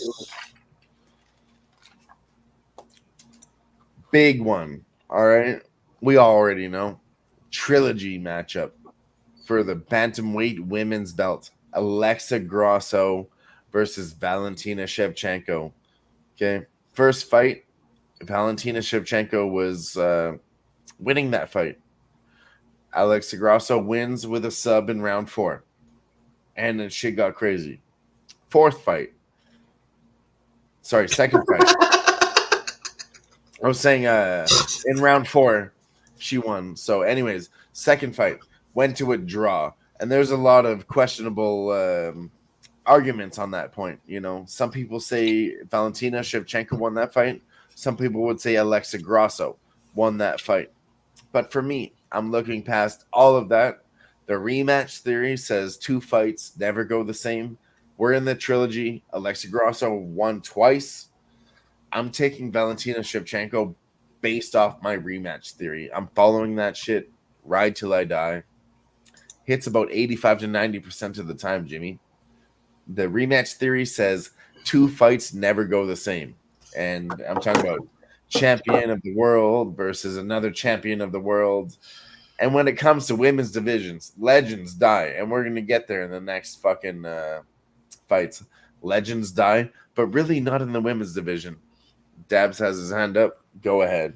Big one. All right. We already know. Trilogy matchup for the bantamweight women's belt. Alexa Grasso versus Valentina Shevchenko. Okay. First fight, Valentina Shevchenko was winning that fight. Alexa Grasso wins with a sub in round 4. And then shit got crazy. Second fight. I was saying in round 4, she won. So anyways, second fight went to a draw. And there's a lot of questionable arguments on that point. Some people say Valentina Shevchenko won that fight. Some people would say Alexa Grasso won that fight. But for me, I'm looking past all of that. The rematch theory says 2 fights never go the same. We're in the trilogy. Alexa Grasso won twice. I'm taking Valentina Shevchenko based off my rematch theory. I'm following that shit. Ride till I die. Hits about 85 to 90% of the time, Jimmy. The rematch theory says 2 fights never go the same. And I'm talking about champion of the world versus another champion of the world. And when it comes to women's divisions, legends die. And we're going to get there in the next fucking fights. Legends die, but really not in the women's division. Dabs has his hand up. Go ahead.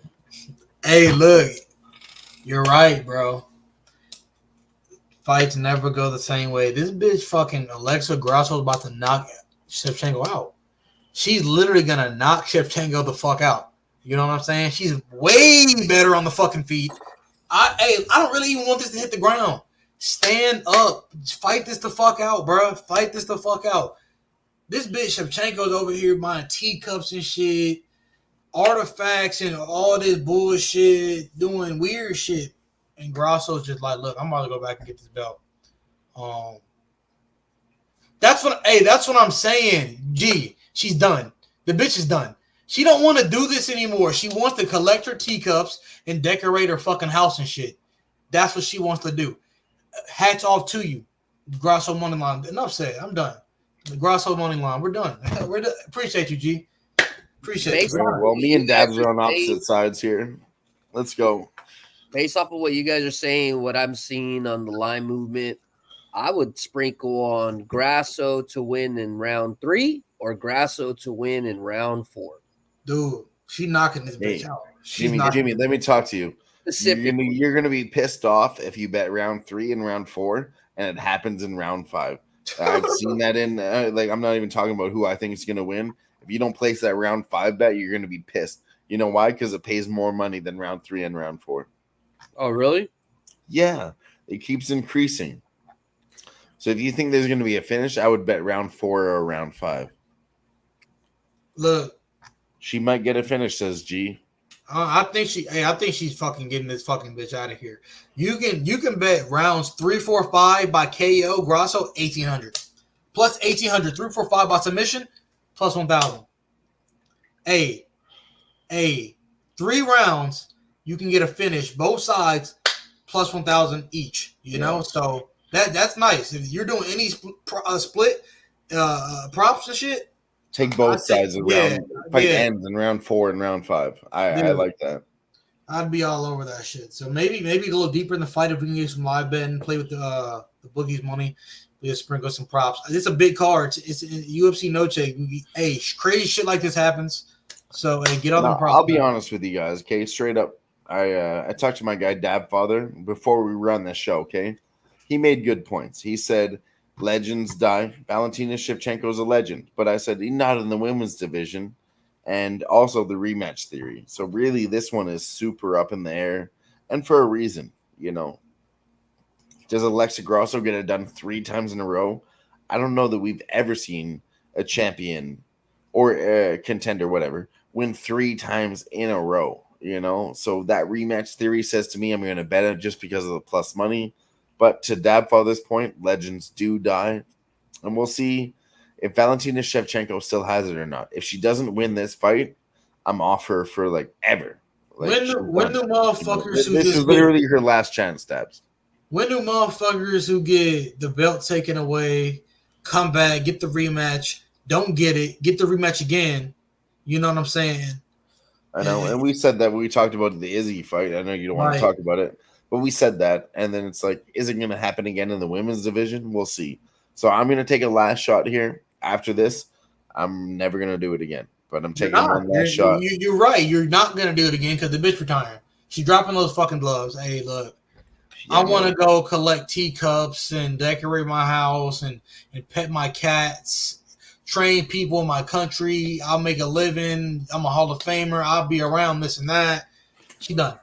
Hey, look. You're right, bro. Fights never go the same way. This bitch fucking Alexa Grasso is about to knock Shevchenko out. She's literally going to knock Shevchenko the fuck out. You know what I'm saying? She's way better on the fucking feet. I don't really even want this to hit the ground. Stand up. Fight this the fuck out, bro. Fight this the fuck out. This bitch Shevchenko's over here buying teacups and shit, artifacts and all this bullshit, doing weird shit. And Grasso's just like, look, I'm about to go back and get this belt. That's what I'm saying. G, she's done. The bitch is done. She don't want to do this anymore. She wants to collect her teacups and decorate her fucking house and shit. That's what she wants to do. Hats off to you, Grasso money line. Enough said. I'm done. The Grasso money line. We're done. We're done. Appreciate you, G. Appreciate you. Well, me and Dabs are on opposite sides here. Let's go. Based off of what you guys are saying, what I'm seeing on the line movement, I would sprinkle on Grasso to win in round 3 or Grasso to win in round 4. Dude, she knocking this bitch out. Jimmy, let me talk to you. You're gonna be pissed off if you bet round 3 and round 4, and it happens in round 5. I've seen that in I'm not even talking about who I think is gonna win. If you don't place that round 5 bet, you're gonna be pissed. You know why? Because it pays more money than round 3 and round 4. Oh, really? Yeah, it keeps increasing. So if you think there's gonna be a finish, I would bet round 4 or round 5. Look. She might get a finish, says G. I think she's fucking getting this fucking bitch out of here. You can bet rounds 3, 4, 5 by KO Grasso 1,800 plus 1,800 3, 4, 5 by submission plus 1,000. Hey, 3 rounds you can get a finish both sides plus 1,000 each. You know, so that's nice. If you're doing any split props and shit. Take both sides of round. Fight ends in round 4 and round 5. I like that. I'd be all over that shit. So maybe a little deeper in the fight if we can get some live betting, play with the bookies money, we just sprinkle some props. It's a big card. It's UFC Noche. Hey, crazy shit like this happens. So get on the props. I'll be honest with you guys. Okay, straight up. I talked to my guy Dab Father before we run this show. Okay, he made good points. He said. Legends die. Valentina Shevchenko is a legend, but I said not in the women's division, and also the rematch theory. So really, this one is super up in the air, and for a reason. You know, does Alexa Grasso get it done 3 times in a row? I don't know that we've ever seen a champion or a contender, whatever, win 3 times in a row. You know, so that rematch theory says to me, I'm going to bet it just because of the plus money. But to Dabfather's point, legends do die. And we'll see if Valentina Shevchenko still has it or not. If she doesn't win this fight, I'm off her for like ever. Like, when do motherfuckers who this is literally her last chance, Dabs. When do motherfuckers who get the belt taken away, come back, get the rematch, don't get it, get the rematch again? You know what I'm saying? I know. And we said that when we talked about the Izzy fight. I know you don't want to talk about it. But we said that, and then it's like, is it going to happen again in the women's division? We'll see. So I'm going to take a last shot here. After this, I'm never going to do it again. But I'm taking one last shot. You're right. You're not going to do it again because the bitch retiring. She's dropping those fucking gloves. Hey, look. I want to go collect teacups and decorate my house and pet my cats, train people in my country. I'll make a living. I'm a Hall of Famer. I'll be around this and that. She done.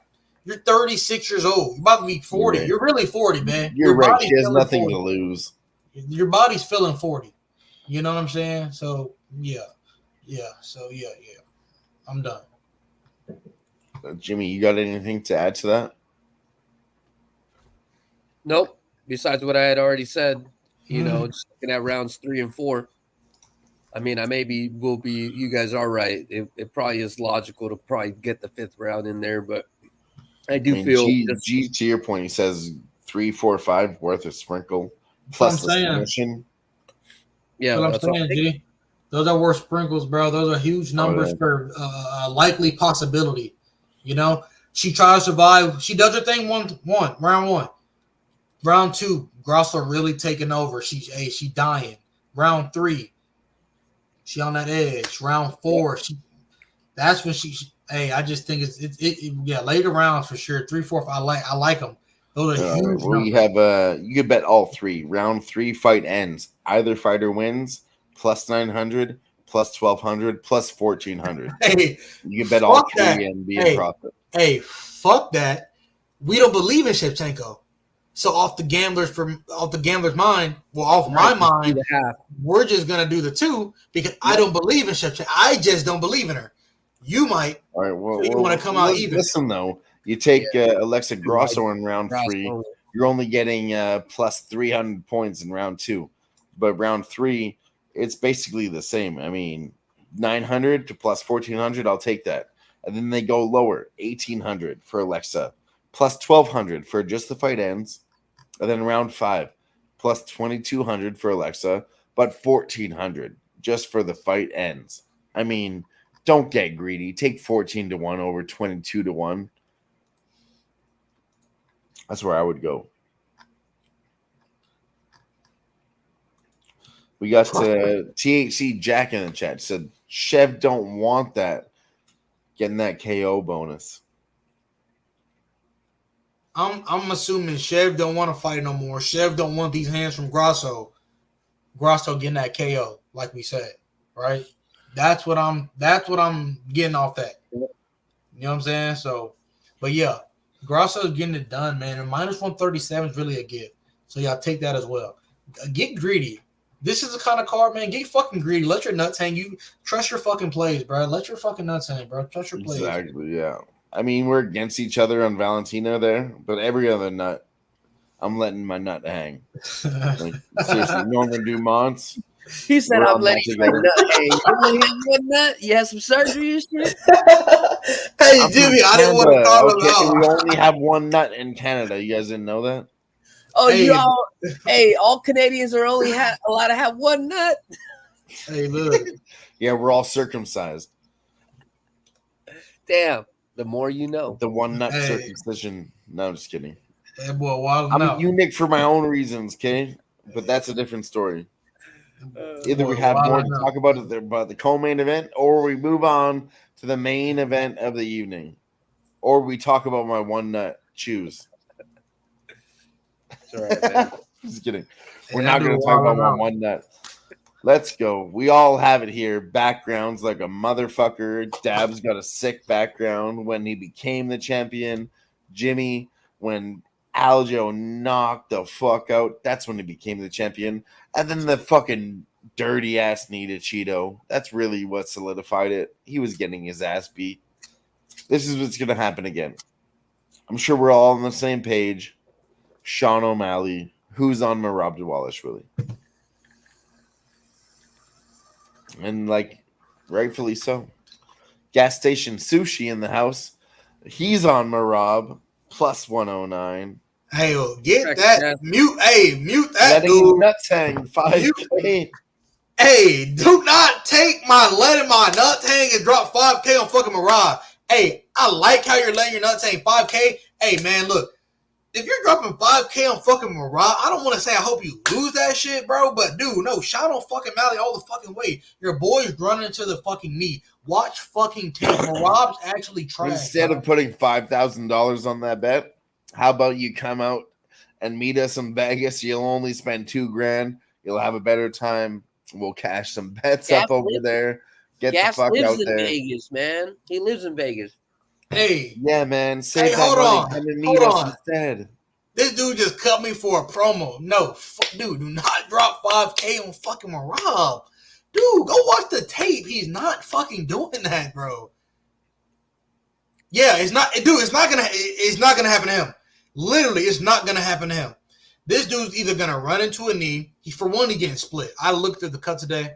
You're 36 years old. You're about to be 40. You're really 40, man. You're right. She has nothing to lose. Your body's feeling 40. You know what I'm saying? So, yeah. So, yeah. I'm done. Jimmy, you got anything to add to that? Nope. Besides what I had already said, just looking at rounds 3 and 4. I mean, you guys are right. It probably is logical to probably get the 5th round in there, but I feel G to your point, he says 3, 4, 5 worth a sprinkle plus a submission. Yeah, What I'm that's all. saying, G. Those are worth sprinkles, bro. Those are huge numbers yeah. for a likely possibility. You know, she tries to survive. She does her thing round one. Round two, Grosso really taking over. She dying. Round three, she on that edge. Round four, that's when I just think yeah, later rounds for sure. 3, 4, 5. I like them. Those are All right. huge Well, you numbers. have you could bet all three. Round 3 fight ends. Either fighter wins plus 900, plus 1200, plus 1400. Hey, You can bet all fuck that. three and be in profit. Hey, fuck that. We don't believe in Shevchenko. So off the gambler's mind, well, off my mind, we're just gonna do the 2 because I don't believe in Shevchenko. I just don't believe in her. You might. All right. Well, So you want to come out even? Listen though, you take Alexa Grosso in round 3. You're only getting plus 300 points in round 2, but round 3, it's basically the same. I mean, 900 to plus 1400, I'll take that. And then they go lower, 1800 for Alexa, plus 1200 for just the fight ends. And then round 5, plus 2200 for Alexa, but 1400 just for the fight ends. I mean, don't get greedy. Take 14 to 1 over 22 to 1. That's where I would go. We got THC Jack in the chat. Said Chev don't want that. Getting that KO bonus. I'm assuming Chev don't want to fight no more. Chev don't want these hands from Grosso. Grosso getting that KO, like we said, right? That's what I'm getting off that. You know what I'm saying? So, but yeah, Grosso's getting it done, man. And minus 137 is really a gift. So y'all take that as well. Get greedy. This is the kind of card, man. Get fucking greedy. Let your nuts hang. You trust your fucking plays, bro. Let your fucking nuts hang, bro. Trust your plays. Exactly, yeah. I mean, we're against each other on Valentina there, but every other nut, I'm letting my nut hang. Like, seriously, Norman Dumont's. He said, "I'm letting my nut hang." You only have one nut. You had some surgery and shit. Hey, Jimmy, I didn't want to call him out. We only have one nut in Canada. You guys didn't know that? Oh, all Canadians are only allowed to have one nut. Hey, look. Yeah, we're all circumcised. Damn. The more you know. The one nut circumcision. No, I'm just kidding. Hey, boy, I'm a eunuch for my own reasons, okay? But that's a different story. Either we have more to talk about the co-main event, or we move on to the main event of the evening, or we talk about my one nut. Choose. All right, man. Just kidding. We're not going to talk about my one nut. Let's go. We all have it here. Backgrounds like a motherfucker. Dab's got a sick background when he became the champion. Jimmy, when Aljo knocked the fuck out, that's when he became the champion. And then the fucking dirty ass Nita Cheeto. That's really what solidified it. He was getting his ass beat. This is what's going to happen again. I'm sure we're all on the same page. Sean O'Malley. Who's on Merab Dvalishvili? And, like, rightfully so. Gas Station Sushi in the house. He's on Merab. Plus 109. Hey, get that. Mute that, letting dude. Nuts hang 5K. Hey, do not take my letting my nuts hang and drop 5K on fucking Merab. Hey, I like how you're letting your nuts hang 5K. Hey, man, look. If you're dropping 5K on fucking Merab, I don't want to say I hope you lose that shit, bro. But, dude, no, shout out fucking Mally all the fucking way. Your boy's running to the fucking knee. Watch fucking tape. Merab's actually trying. Instead of putting $5,000 on that bet, how about you come out and meet us in Vegas? You'll only spend $2,000. You'll have a better time. We'll cash some bets up over there. Get the fuck out there. Vegas, man. He lives in Vegas. Hey. Yeah, man. Save that hold money. on. Come and meet us instead. This dude just cut me for a promo. No, dude, do not drop 5K on fucking Merab. Dude, go watch the tape. He's not fucking doing that, bro. Yeah, it's not gonna happen to him. Literally, it's not gonna happen to him. This dude's either gonna run into a knee. He's getting split. I looked at the cut today.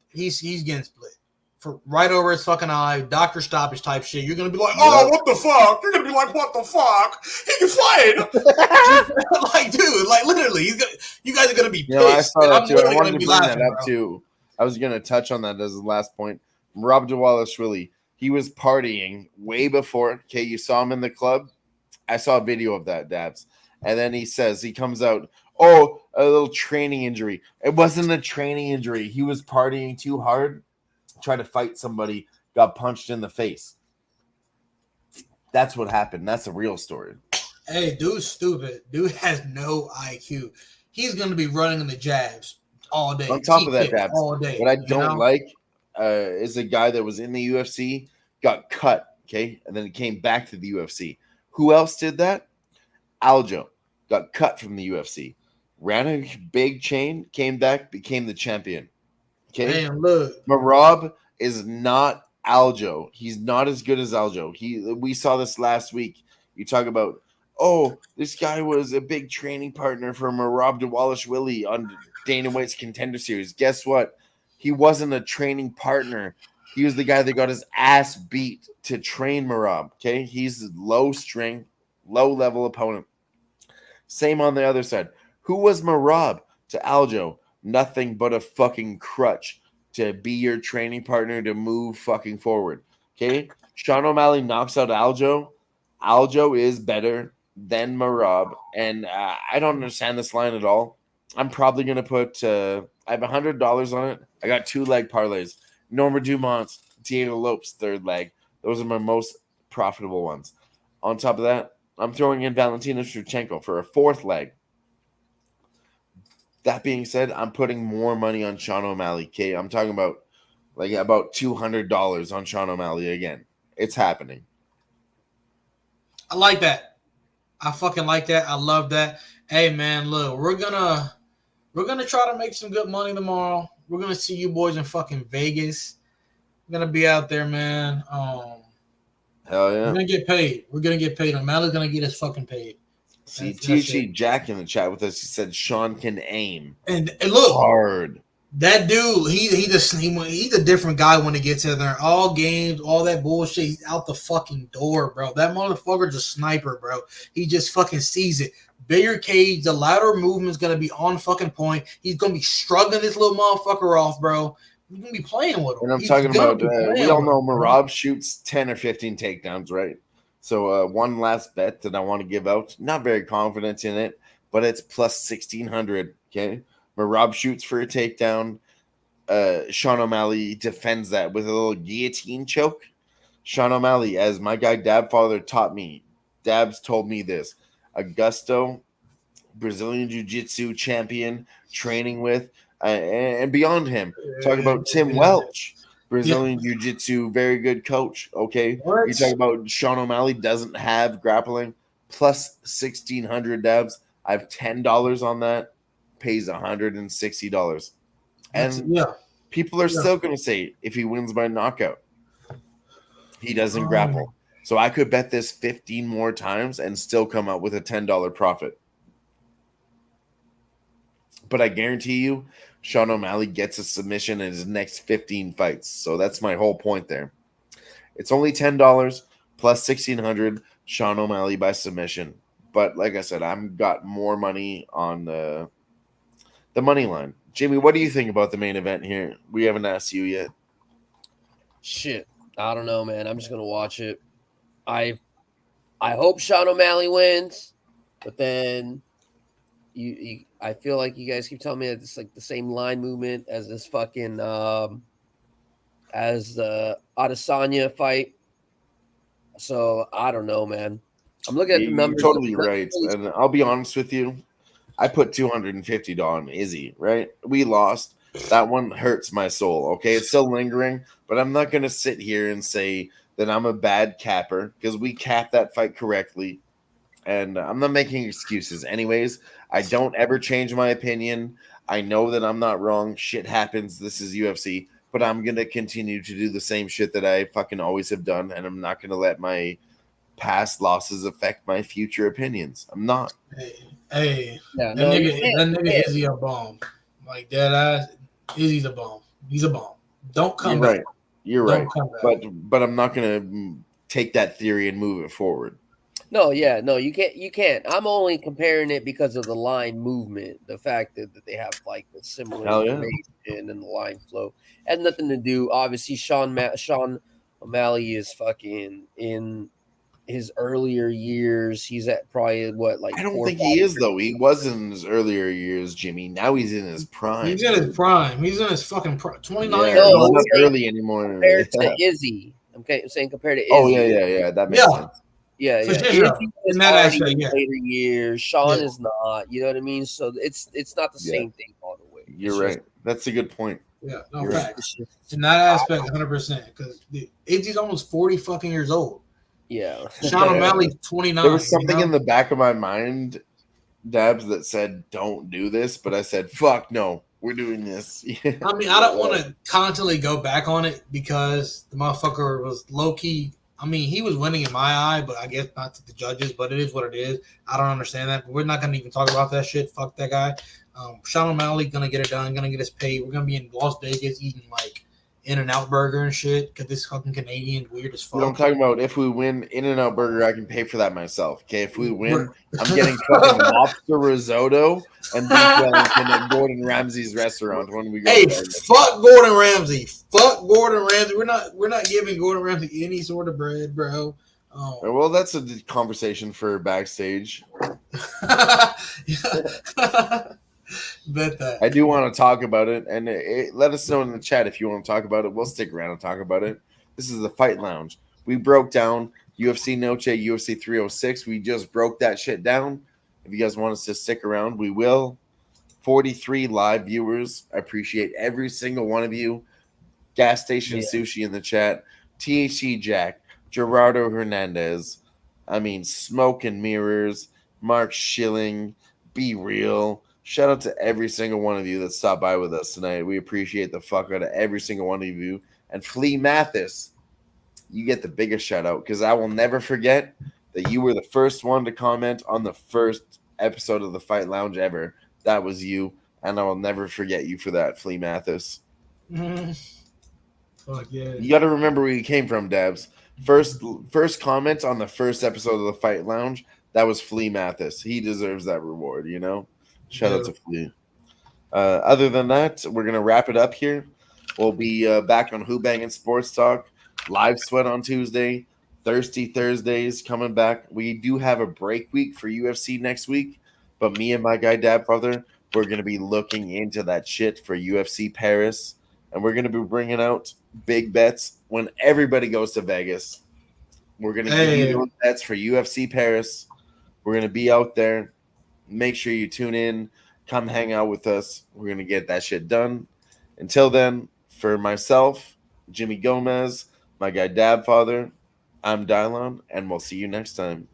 He's getting split. For right over his fucking eye, doctor stoppage type shit. You're gonna be like, oh, what the fuck? You're gonna be like, what the fuck? He can fight. Like, dude, like literally, You guys are gonna be You know, I pissed. saw that I'm too. I literally wanted gonna to be bring laughing, that up bro. too. I was going to touch on that as the last point. Rob Dwalishvili, he was partying way before. Okay, you saw him in the club. I saw a video of that, Dabs. And then he comes out, oh, a little training injury. It wasn't a training injury. He was partying too hard, tried to fight somebody, got punched in the face. That's what happened. That's a real story. Hey, dude's stupid. Dude has no IQ. He's gonna be running in the jabs all day. On top of that, T-kicks Dabs, all day. what I You don't know? like is a guy that was in the UFC, got cut, okay, and then he came back to the UFC. Who else did that? Aljo got cut from the UFC, ran a big chain, came back, became the champion. Okay, Man, look. Marab is not Aljo. He's not as good as Aljo. We saw this last week. You talk about, oh, this guy was a big training partner for Marab Dwalishvili on Dana White's Contender Series. Guess what? He wasn't a training partner. He was the guy that got his ass beat to train Marab. Okay, he's a low string, low level opponent. Same on the other side. Who was Marab to Aljo? Nothing but a fucking crutch to be your training partner to move fucking forward. Okay? Sean O'Malley knocks out Aljo. Aljo is better than Marab. And I don't understand this line at all. I'm probably going to put, I have $100 on it. I got 2-leg parlays. Norma Dumont, Diego Lopes, 3rd leg. Those are my most profitable ones. On top of that, I'm throwing in Valentina Shevchenko for a 4th leg. That being said, I'm putting more money on Sean O'Malley. Okay, I'm talking about $200 on Sean O'Malley again. It's happening. I like that. I fucking like that. I love that. Hey man, look, we're gonna try to make some good money tomorrow. We're gonna see you boys in fucking Vegas. We're gonna be out there, man. Hell yeah. We're gonna get paid. We're gonna get paid. O'Malley's gonna get us fucking paid. See, That's THC it. Jack in the chat with us. He said Sean can aim And look, hard. that dude, he's a different guy when he gets in there. All games, all that bullshit, he's out the fucking door, bro. That motherfucker's a sniper, bro. He just fucking sees it. Bigger cage, the lateral movement's gonna be on fucking point. He's gonna be struggling this little motherfucker off, bro. We're gonna be playing with him. And I'm He's talking gonna about, be playing we all with know him, bro. Marab shoots 10 or 15 takedowns, right? So one last bet that I want to give out. Not very confident in it, but it's plus 1,600, okay? Marab shoots for a takedown. Sean O'Malley defends that with a little guillotine choke. Sean O'Malley, as my guy Dab Father taught me, Dabs told me this. Augusto, Brazilian Jiu-Jitsu champion, training with, and beyond him. Talk about Tim Welch, Brazilian Jiu-Jitsu, very good coach. Okay, What? you talk about Sean O'Malley doesn't have grappling, plus 1,600 Dabs. I have $10 on that, pays $160. And Yeah. people are still going to say if he wins by knockout, he doesn't Oh. grapple. So I could bet this 15 more times and still come out with a $10 profit. But I guarantee you, Sean O'Malley gets a submission in his next 15 fights. So that's my whole point there. It's only $10 plus 1,600 Sean O'Malley by submission. But like I said, I've got more money on the money line. Jimmy, what do you think about the main event here? We haven't asked you yet. Shit, I don't know, man. I'm just gonna watch it. I hope Sean O'Malley wins, but then I feel like you guys keep telling me that it's like the same line movement as this fucking as the Adesanya fight. So I don't know, man. I'm looking at the You're numbers. totally right. And I'll be honest with you. I put $250 on Izzy, right? We lost. That one hurts my soul. Okay, it's still lingering, but I'm not going to sit here and say that I'm a bad capper because we capped that fight correctly. And I'm not making excuses. Anyways, I don't ever change my opinion. I know that I'm not wrong. Shit happens. This is UFC. But I'm going to continue to do the same shit that I fucking always have done. And I'm not going to let my past losses affect my future opinions. I'm not. Hey, Yeah, that no, nigga Izzy a bomb. Like that ass, Izzy's a bomb. He's a bomb. Don't come You're back. right. You're Don't right. come back. But I'm not going to take that theory and move it forward. No, yeah, no, you can't. You can't. I'm only comparing it because of the line movement, the fact that they have like the similar Hell yeah. information and the line flow has nothing to do. Obviously, Sean O'Malley is fucking in his earlier years. He's at probably what like I don't 4 or think he 5 is years. though. He was in his earlier years, Jimmy. Now he's in his prime. He's in his prime. He's in his fucking prime. 29 Yeah, years he's No, old. not saying early anymore. compared Yeah. to Izzy. I'm saying compared to Oh Izzy. yeah. That makes Yeah, sense. Yeah, for yeah. sure. Izzy was In that already aspect, in yeah. later years. Sean Yeah. is not. You know what I mean? So it's not the Yeah, same thing all the way. you're It's just right. That's a good point. Yeah, no You're right. facts. it's just In that aspect, 100%. Because Izzy's almost 40 fucking years old. yeah. Sean O'Malley's 29. There was something you know? in the back of my mind, Dabs, that said, "Don't do this," but I said, "Fuck no, we're doing this." I mean, I don't want to constantly go back on it because the motherfucker was low key. I mean, he was winning in my eye, but I guess not to the judges. But it is what it is. I don't understand that. But we're not gonna even talk about that shit. Fuck that guy. Sean O'Malley gonna get it done. Gonna get his pay. We're gonna be in Las Vegas eating like In-N-Out burger and shit because this fucking Canadian weird as You know, I'm fuck. talking about if we win In-N-Out Burger, I can pay for that myself. Okay, if we win, I'm getting fucking lobster risotto and beef Wellington at Gordon Ramsay's restaurant when we go. Hey, to Vegas. fuck Gordon Ramsay. Fuck Gordon Ramsay. We're not giving Gordon Ramsay any sort of bread, bro. Well, that's a conversation for backstage. Bet that. I do want to talk about it, and let us know in the chat if you want to talk about it. We'll stick around and talk about it. This is the Fight Lounge. We broke down UFC Noche, UFC 306. We just broke that shit down. If you guys want us to stick around, we will. 43 live viewers. I appreciate every single one of you. Gas Station Sushi in the chat. THC Jack. Gerardo Hernandez. I mean, Smoke and Mirrors. Mark Schilling. Be Real. Shout out to every single one of you that stopped by with us tonight. We appreciate the fuck out of every single one of you. And Flea Mathis, you get the biggest shout out because I will never forget that you were the first one to comment on the first episode of the Fight Lounge ever. That was you, and I will never forget you for that, Flea Mathis. Fuck yeah. You got to remember where you came from, Dabs. First comment on the first episode of the Fight Lounge, that was Flea Mathis. He deserves that reward, you know? Shout out to Flea. Other than that, we're going to wrap it up here. We'll be back on Who-Bangin Sports Talk. Live Sweat on Tuesday. Thirsty Thursdays coming back. We do have a break week for UFC next week, but me and my guy Dab Brother, we're going to be looking into that shit for UFC Paris, and we're going to be bringing out big bets when everybody goes to Vegas. We're going to give you those bets for UFC Paris. We're going to be out there. Make sure you tune in. Come hang out with us. We're going to get that shit done. Until then, for myself, Jimmy Gomez, my guy Dab Father, I'm Dylon, and we'll see you next time.